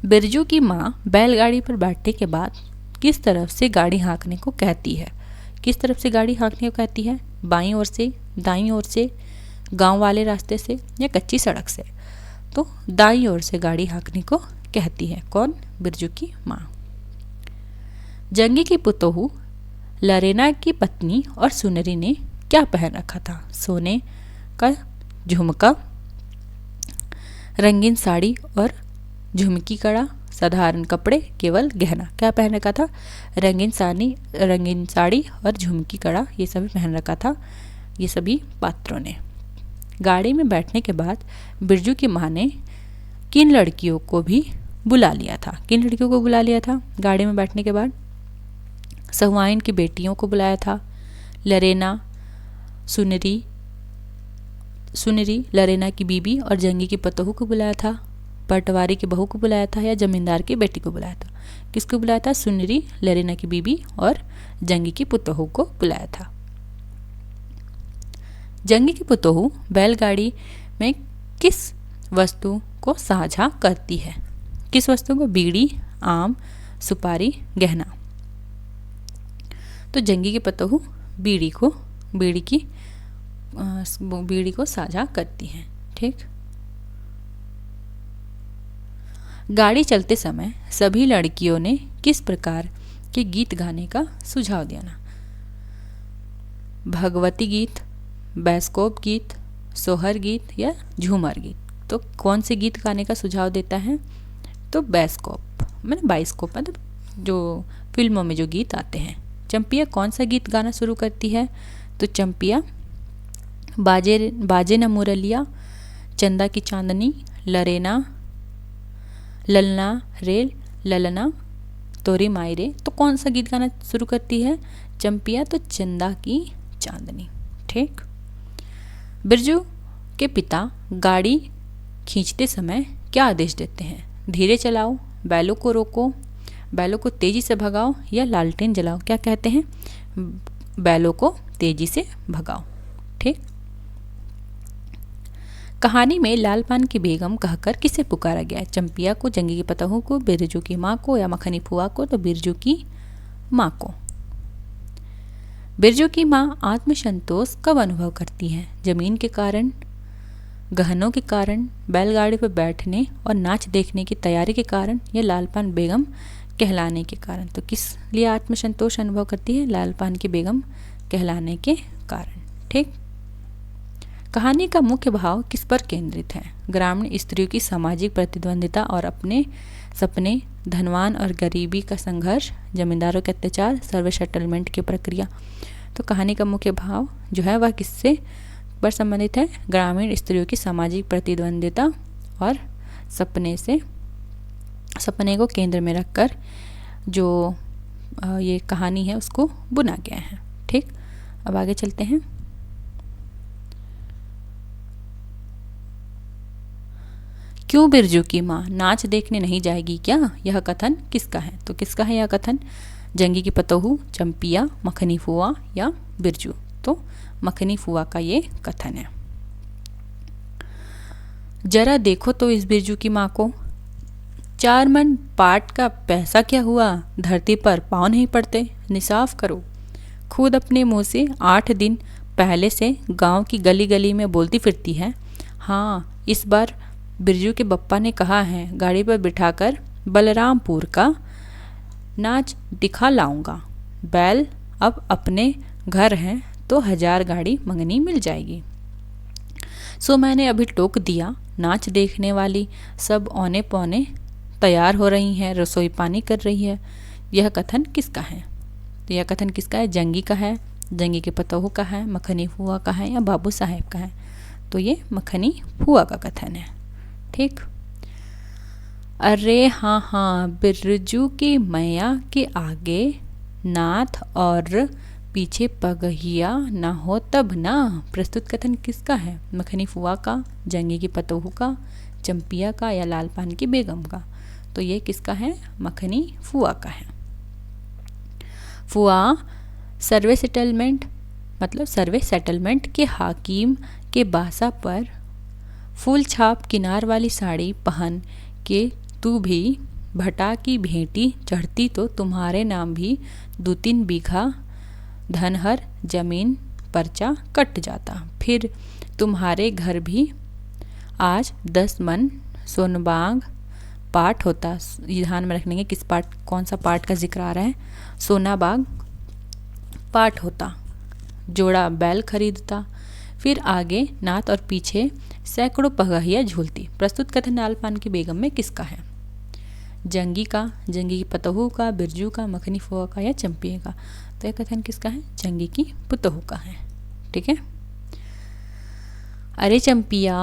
बिरजू की माँ बैलगाड़ी पर बैठने के बाद किस तरफ से गाड़ी हाँकने को कहती है? किस तरफ से गाड़ी हाँकने को कहती है? बाईं ओर से, दाईं ओर से, गांव वाले रास्ते से या कच्ची सड़क से? तो दाईं ओर से गाड़ी हाँकने को कहती है। कौन? बिरजू की माँ। जंगी की पुतोहू लरेना की पत्नी और सुनरी ने क्या पहन रखा था? सोने का झुमका, रंगीन साड़ी और झुमकी कड़ा, साधारण कपड़े, केवल गहना? क्या पहन रखा था? रंगीन साड़ी और झुमकी कड़ा, ये सभी पहन रखा था ये सभी पात्रों ने। गाड़ी में बैठने के बाद बिरजू की माँ ने किन लड़कियों को भी बुला लिया था? किन लड़कियों को बुला लिया था गाड़ी में बैठने के बाद? सहुआइन की बेटियों को बुलाया था, लरेना, सुनरी, लरेना की बीबी और जंगी की पतोहू को बुलाया था, पटवारी की बहू को बुलाया था या जमींदार की बेटी को बुलाया था? किसको बुलाया था? सुनरी, लरेना की बीबी और जंगी की पुतोहू को बुलाया था। जंगी की पुतोहू बैलगाड़ी में किस वस्तु को साझा करती है? किस वस्तु को? बीड़ी, आम, सुपारी, गहना? तो जंगी की पतोहू बीड़ी को साझा करती हैं। ठीक। गाड़ी चलते समय सभी लड़कियों ने किस प्रकार के गीत गाने का सुझाव दिया? भगवती गीत, बैस्कोप गीत, सोहर गीत या झूमर गीत? तो कौन से गीत गाने का सुझाव देता है? तो बाइस्कोप मतलब जो फिल्मों में जो गीत आते हैं। चंपिया कौन सा गीत गाना शुरू करती है? तो चंपिया बाजे न मुरलिया, चंदा की चांदनी, ललना रे ललना, तोरी मायरे? तो कौन सा गीत गाना शुरू करती है चंपिया? तो चंदा की चांदनी। ठीक। बिरजू के पिता गाड़ी खींचते समय क्या आदेश देते हैं? धीरे चलाओ, बैलों को रोको, बैलों को तेजी से भगाओ या लालटेन जलाओ? क्या कहते हैं? बैलों को तेजी से भगाओ। ठीक। कहानी में लाल पान की बेगम कहकर किसे पुकारा गया है? चंपिया को, जंगी की पतोहू को, बिरजू की माँ को या मखनी फुआ को? तो बिरजू की माँ को। बिरजू की माँ आत्मसंतोष कब अनुभव करती हैं? जमीन के कारण, गहनों के कारण, बैलगाड़ी पर बैठने और नाच देखने की तैयारी के कारण या लाल पान बेगम कहलाने के कारण? तो किस लिए आत्मसंतोष अनुभव करती है? लाल पान की बेगम कहलाने के कारण। ठीक। कहानी का मुख्य भाव किस पर केंद्रित है? ग्रामीण स्त्रियों की सामाजिक प्रतिद्वंदिता और अपने सपने, धनवान और गरीबी का संघर्ष, जमींदारों के अत्याचार, सर्वे सेटलमेंट की प्रक्रिया? तो कहानी का मुख्य भाव जो है वह किससे पर संबंधित है? ग्रामीण स्त्रियों की सामाजिक प्रतिद्वंदिता और सपने को केंद्र में रखकर जो ये कहानी है उसको बुना गया है। ठीक, अब आगे चलते हैं। क्यों बिरजू की माँ नाच देखने नहीं जाएगी क्या? यह कथन किसका है? तो किसका है यह कथन? जंगी की पतोहू, चंपिया, मखनी फुआ या बिरजू? तो मखनी फुआ का ये कथन है। जरा देखो तो इस बिरजू की माँ को, 4 मन पाट का पैसा क्या हुआ? धरती पर पाँव नहीं पड़ते, निसाफ करो। खुद अपने मुंह से 8 दिन पहले से गांव की गली गली में बोलती फिरती है। हाँ, इस बार बिरजू के बप्पा ने कहा है गाड़ी पर बिठाकर बलरामपुर का नाच दिखा लाऊंगा। बैल अब अपने घर हैं तो 1000 गाड़ी मंगनी मिल जाएगी। सो मैंने अभी टोक दिया। नाच देखने वाली सब औने पौने तैयार हो रही हैं, रसोई पानी कर रही है। यह कथन किसका है? तो यह कथन किसका है? जंगी का है, जंगी के पतोहू का है, मखनी फुआ का है या बाबू साहेब का है? तो ये मखनी फुआ का कथन है। ठीक। अरे हाँ हाँ, बिरजू की मैया के आगे नाथ और पीछे पगहिया ना हो तब ना। प्रस्तुत कथन किसका है? मखनी फुआ का, जंगी की पतोहू का, चंपिया का या लाल पान की बेगम का? तो ये किसका है? मखनी फुआ का है। फुआ सर्वे सेटलमेंट के हाकिम के बासा पर फूल छाप किनार वाली साड़ी पहन के तू भी भटा की भेंटी चढ़ती तो तुम्हारे नाम भी 2-3 बीघा धनहर जमीन पर्चा कट जाता। फिर तुम्हारे घर भी आज 10 मन सोनबाग पाठ होता। ये ध्यान में रखने किस पाठ, कौन सा पाठ का जिक्र आ रहा है? सोनाबाग पाठ होता। जोड़ा बैल खरीदता। फिर आगे नाथ और पीछे सैकड़ों पगहिया झूलती। प्रस्तुत कथन लाल पान की बेगम में किसका है? जंगी का, जंगी की पतोहू का, बिरजू का, मखनी फुआ का या चंपिया का? तो यह कथन किसका है? जंगी की पतोहू का है। ठीक है। अरे चंपिया,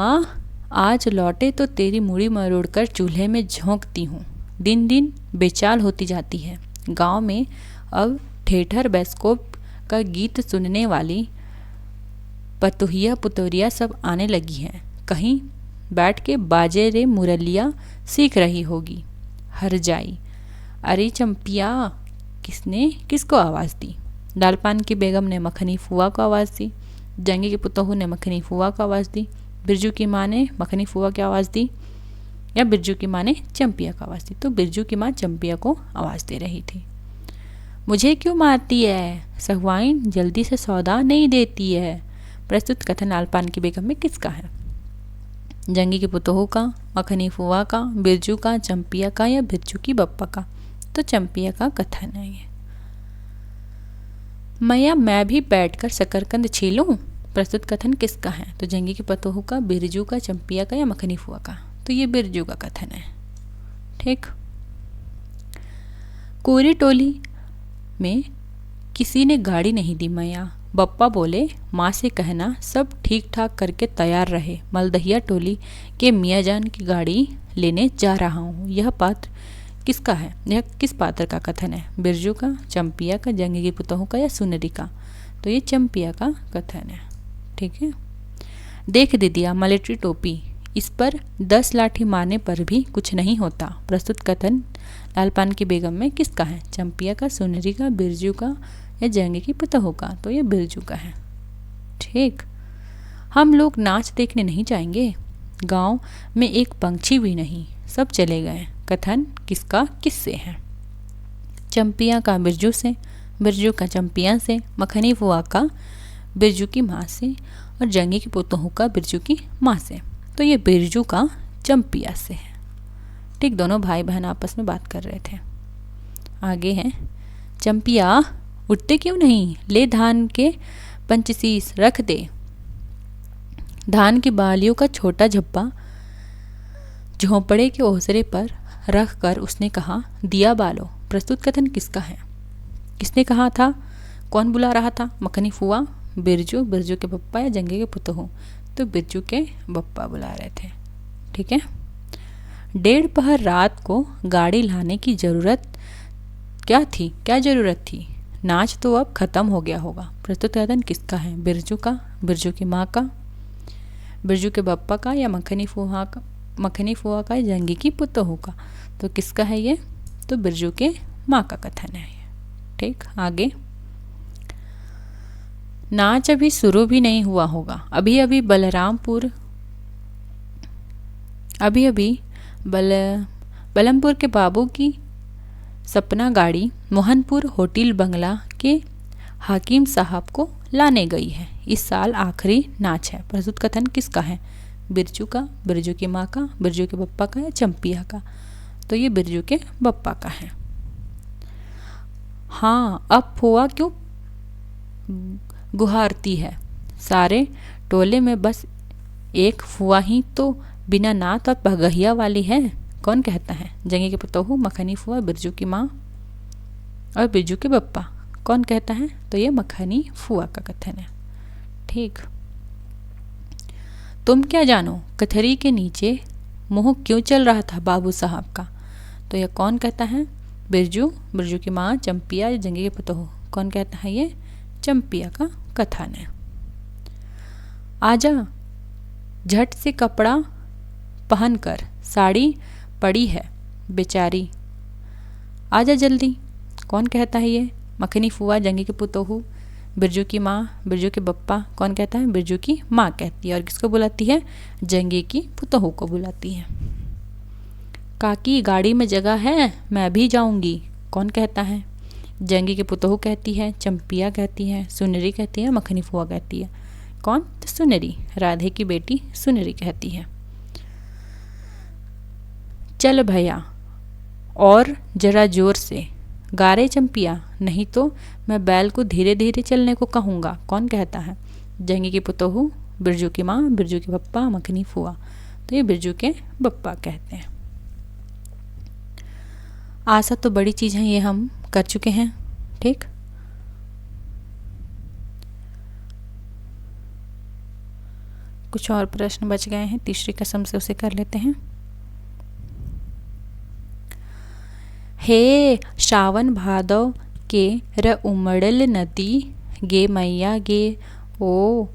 आज लौटे तो तेरी मुड़ी मरोड़ कर चूल्हे में झोंकती हूँ। दिन दिन बेचाल होती जाती है। गांव में अब ठेठर बैस्कोप का गीत सुनने वाली पतोहिया पुतोरिया सब आने लगी हैं। कहीं बैठ के बाजे रे मुरलिया सीख रही होगी। हर जाई। अरे चंपिया, किसने किसको आवाज़ दी? लाल पान की बेगम ने मखनी फुआ को आवाज़ दी, जंगी की पुतोहू ने मखनी फुआ को आवाज़ दी, बिरजू की माँ ने मखनी फुआ की आवाज़ दी या बिरजू की माँ ने चंपिया को आवाज़ दी? तो बिरजू की माँ चंपिया को आवाज़ दे रही थी। मुझे क्यों मारती है? सहुआइन जल्दी से सौदा नहीं देती है। प्रस्तुत कथन लाल पान की बेगम में किसका है? जंगी की पुतोहू का, मखनी फुआ का, बिरजू का, चंपिया का या बिरजू की बप्पा का? तो चंपिया का कथन है ये। मैया मैं भी बैठकर शकरकंद छीलूं। प्रस्तुत कथन किसका है? तो जंगी की पतोहू का, बिरजू का, चंपिया का या मखनी फुआ का? तो ये बिरजू का कथन है। ठीक। कोरी टोली में किसी ने गाड़ी नहीं दी मैया। बप्पा बोले माँ से कहना सब ठीक ठाक करके तैयार रहे। मलदहिया टोली के मियाँ जान की गाड़ी लेने जा रहा हूँ। यह पात्र किसका है? यह किस पात्र का कथन है? बिरजू का, चंपिया का, जंगी की पुतोहू का या सुनरी का? तो ये चंपिया का कथन है। ठीक है। देख दीदिया मलेट्री टोपी, इस पर 10 लाठी मारने पर भी कुछ नहीं होता। प्रस्तुत कथन लाल पान की बेगम में किसका है? चंपिया का, सुनरी का, बिरजू का या जंगी की पुतोहू का? तो ये बिरजू का है। ठीक। हम लोग नाच देखने नहीं जाएंगे। गांव में एक पंछी भी नहीं, सब चले गए। कथन किसका किससे है? चंपिया का बिरजू से, बिरजू का चंपिया से, मखनी फुआ का बिरजू की माँ से और जंगी की पुतोहू का बिरजू की माँ से। तो ये बिरजू का चंपिया से है। ठीक, दोनों भाई बहन आपस में बात कर रहे थे। आगे है, चंपिया उठते क्यों नहीं? ले धान के पंचशीश रख दे। धान की बालियों का छोटा झब्बा झोंपड़े के ओसरे पर रख कर उसने कहा दिया बालो। प्रस्तुत कथन किसका है? किसने कहा था? कौन बुला रहा था? मखनी फुआ, बिरजू, बिरजू के पप्पा या जंगे के पुतहू? तो बिरजू के पप्पा बुला रहे थे। ठीक है। 1:30 पहर रात को गाड़ी लाने की ज़रूरत क्या थी? क्या ज़रूरत थी? नाच तो अब ख़त्म हो गया होगा। प्रस्तुतकथन किसका है? बिरजू का, बिरजू की माँ का, बिरजू के पप्पा का, या मखनी फुआ का, या जंगी की पुतहू का? तो किसका है ये? तो बिरजू के माँ का कथन है ये। ठीक, आगे। नाच अभी शुरू भी नहीं हुआ होगा। अभी अभी बलमपुर के बाबू की सपना गाड़ी मोहनपुर होटल बंगला के हाकिम साहब को लाने गई है। इस साल आखिरी नाच है। प्रस्तुत कथन किसका है? बिरजू का, बिरजू की माँ का, बिरजू के पप्पा का, या चंपिया का? तो ये बिरजू के पप्पा का है। हाँ, अब फुआ क्यों गुहारती है? सारे टोले में बस एक फुआ ही तो बिना नात और पगहिया वाली है। कौन कहता है? जंगी के पुतहू, मखनी फुआ, बिरजू की माँ और बिरजू के पप्पा। कौन कहता है? तो ये मखनी फुआ का कथन है। ठीक। तुम क्या जानो कथरी के नीचे मुंह क्यों चल रहा था बाबू साहब का? तो यह कौन कहता है? बिरजू, बिरजू की माँ, चंपिया, जंगी के पुतहू? कौन कहता है? ये चंपिया का कथन है। आजा, झट से कपड़ा पहनकर, साड़ी पड़ी है बेचारी, आजा जल्दी। कौन कहता है? ये मखनी फुआ, जंगी के पुतहू, बिरजू की माँ, बिरजू के पप्पा? कौन कहता है? बिरजू की माँ कहती है। और किसको बुलाती है? जंगी की पुतहू को बुलाती है। काकी, गाड़ी में जगह है, मैं भी जाऊंगी। कौन कहता है? जंगी के पुतहू कहती है, चंपिया कहती है, सुनरी कहती है, मखनी फुआ कहती है। कौन? तो सुनरी, राधे की बेटी सुनरी कहती है। चल भैया, और जरा जोर से गा रे चंपिया, नहीं तो मैं बैल को धीरे धीरे चलने को कहूँगा। कौन कहता है? जंगी की पुतहू, बिरजू की माँ, बिरजू के पप्पा, मखनी फुआ? तो ये बिरजू के पप्पा कहते हैं। आशा तो बड़ी चीज़ है, ये हम कर चुके हैं। ठीक, कुछ और प्रश्न बच गए हैं। तीसरी कसम से उसे कर लेते हैं। हे श्रावण भादव के र उमड़ल नदी गे मैया गे, ओ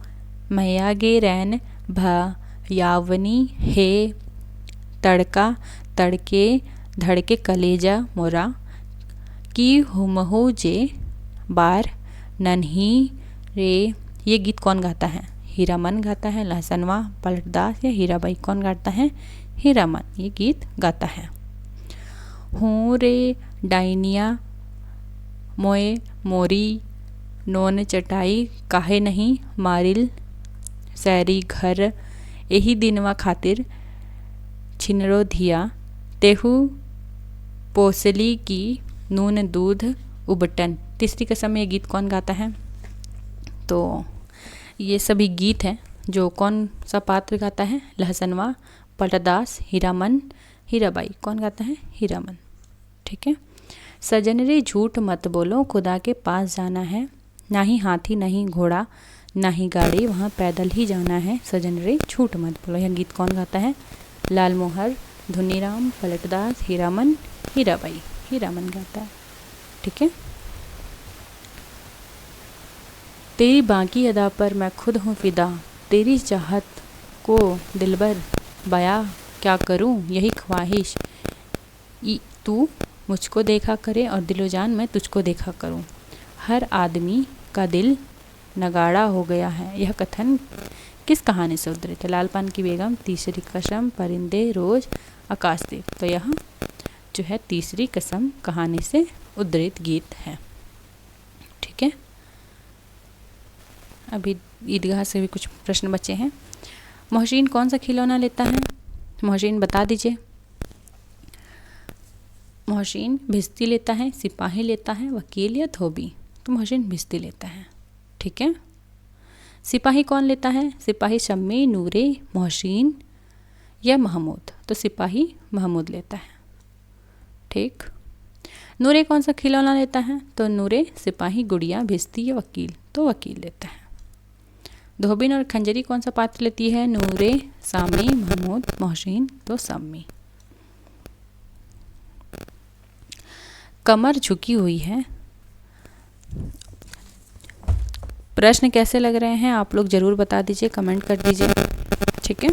मैया गे रैन भयावनी, हे तड़का तड़के धड़के कलेजा मोरा, की हुमहु जे बार नन्ही रे। ये गीत कौन गाता है? हीरामन गाता है, लहसनवा, पलटदास, या हीराबाई? कौन गाता है? हीरामन ये गीत गाता है। हूँ रे डाइनिया मोए मोरी, नोन चटाई काहे नहीं मारिल, सैरी घर यही दिनवा खातिर छिनरो धिया, तेहू पोसली की नून दूध उबटन। तीसरी कसम में ये गीत कौन गाता है? तो ये सभी गीत हैं जो कौन सा पात्र गाता है? लहसनवा, पलटदास, हीरामन, हीराबाई? कौन गाता है? हीरामन। ठीक है। सजन रे झूठ मत बोलो, खुदा के पास जाना है, ना ही हाथी नहीं घोड़ा ना ही गाड़ी, वहाँ पैदल ही जाना है, सजन रे झूठ मत बोलो। यह गीत कौन गाता है? लालमोहर, धुनीराम, पलटदास, हीरामन, हीराबाई? हीरामन गाता है। ठीक है। तेरी बाकी अदा पर मैं खुद हूँ फिदा, तेरी चाहत को दिलबर बया क्या करूँ, यही ख्वाहिश तू मुझको देखा करे और दिलो जान मैं तुझको देखा करूँ, हर आदमी का दिल नगाड़ा हो गया है। यह कथन किस कहानी से उद्धृत है? लालपान की बेगम, तीसरी कसम, परिंदे, रोज, आकाशदीप? तो यह जो है तीसरी कसम कहानी से उद्धृत गीत है। ठीक है। अभी ईदगाह से भी कुछ प्रश्न बचे हैं। मोहसिन कौन सा खिलौना लेता है? मोहसिन बता दीजिए। मोहसिन भिश्ती लेता है, सिपाही लेता है, वकील या धोबी? तो मोहसिन भिश्ती लेता है। ठीक है। सिपाही कौन लेता है? सिपाही शम्मी, नूरे, मोहसिन या महमूद? तो सिपाही महमूद लेता है। ठीक। नूरे कौन सा खिलौना लेता है? तो नूरे सिपाही, गुड़िया, भिश्ती या वकील? तो वकील लेता है। धोबिन और खंजरी कौन सा पात्र लेती है? नूरे, सामी, महमूद, मोहसिन? तो सामी। कमर झुकी हुई है। प्रश्न कैसे लग रहे हैं आप लोग ज़रूर बता दीजिए, कमेंट कर दीजिए, ठीक है।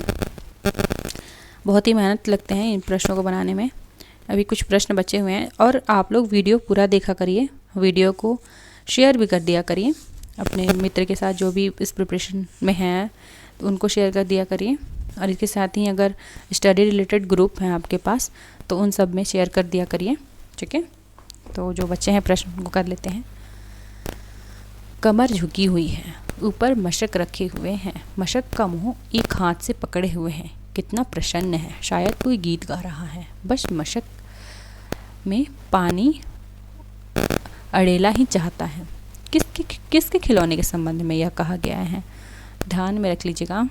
बहुत ही मेहनत लगते हैं इन प्रश्नों को बनाने में। अभी कुछ प्रश्न बचे हुए हैं और आप लोग वीडियो पूरा देखा करिए, वीडियो को शेयर भी कर दिया करिए अपने मित्र के साथ जो भी इस प्रिपरेशन में हैं, तो उनको शेयर कर दिया करिए। और इसके साथ ही अगर स्टडी रिलेटेड ग्रुप हैं आपके पास तो उन सब में शेयर कर दिया करिए, ठीक है। तो जो बच्चे हैं प्रश्न को कर लेते हैं। कमर झुकी हुई है, ऊपर मशक रखे हुए हैं, मशक का मुंह एक हाथ से पकड़े हुए हैं, कितना प्रसन्न है, शायद कोई गीत गा रहा है, बस मशक में पानी अड़ेला ही चाहता है। किसके खिलौने के संबंध में यह कहा गया है? ध्यान में रख लीजिएगा।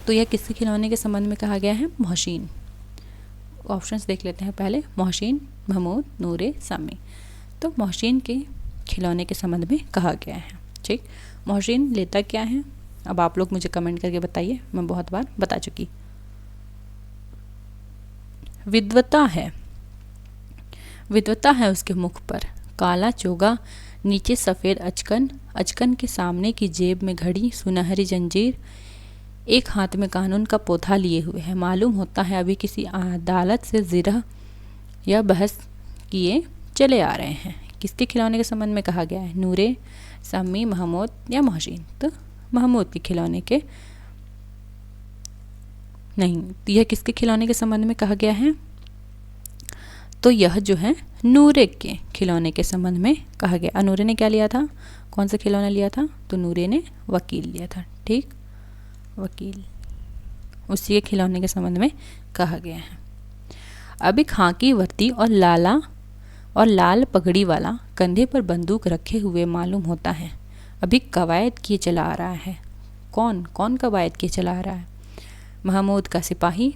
तो यह किसके खिलौने के संबंध में कहा गया है? मोहसिन। ऑप्शंस देख लेते हैं पहले। मोहसिन, महमूद, नूरे, सामी। तो मोहसिन के खिलौने के संबंध में कहा गया है, ठीक। मोहसिन लेता क्या है? अब आप लोग मुझे कमेंट करके बताइए, मैं बहुत बार बता चुकी। विद्वता है, विद्वता है उसके मुख पर, काला चोगा, नीचे सफ़ेद अचकन, अचकन के सामने की जेब में घड़ी, सुनहरी जंजीर, एक हाथ में कानून का पोथा लिए हुए है, मालूम होता है अभी किसी अदालत से जिरह या बहस किए चले आ रहे हैं। किसके खिलौने के संबंध में कहा गया है? नूरे, सामी, महमूद या मोहसिन? तो महमूद के खिलौने के नहीं, तो यह किसके खिलौने के संबंध में कहा गया है? तो यह जो है नूरे के खिलौने के संबंध में कहा गया। नूरे ने क्या लिया था? कौन सा खिलौना लिया था? तो नूरे ने वकील लिया था, ठीक, वकील, उसी के खिलौने के संबंध में कहा गया है। अभी खाकी वर्दी और लाल पगड़ी वाला कंधे पर बंदूक रखे हुए मालूम होता है अभी कवायद किए चला आ रहा है। कौन कवायद किए चला आ रहा है? महमूद का सिपाही,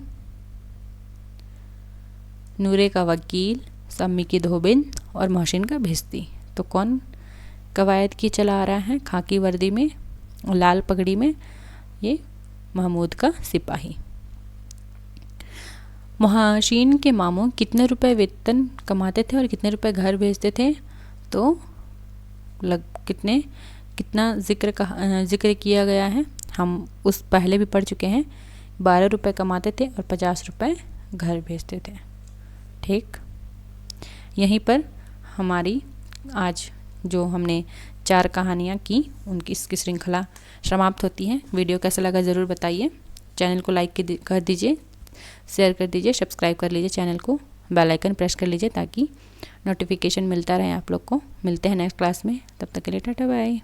नूरे का वकील, सम्मी की धोबिन और मोहसिन का भिश्ती। तो कौन कवायद किए चला आ रहा है? खाकी वर्दी में और लाल पगड़ी में ये महमूद का सिपाही। मोहसिन के मामू कितने रुपए वेतन कमाते थे और कितने रुपए घर भेजते थे? तो कितना जिक्र किया गया है, हम उस पहले भी पढ़ चुके हैं। 12 रुपये कमाते थे और 50 रुपये घर भेजते थे, ठीक। यहीं पर हमारी आज जो हमने 4 कहानियाँ की उनकी इसकी श्रृंखला समाप्त होती है। वीडियो कैसा लगा ज़रूर बताइए। चैनल को लाइक कर दीजिए, शेयर कर दीजिए, सब्सक्राइब कर लीजिए चैनल को, बेल आइकन प्रेस कर लीजिए ताकि नोटिफिकेशन मिलता रहे आप लोग को। मिलते हैं नेक्स्ट क्लास में, तब तक के लिए टाटा बाय।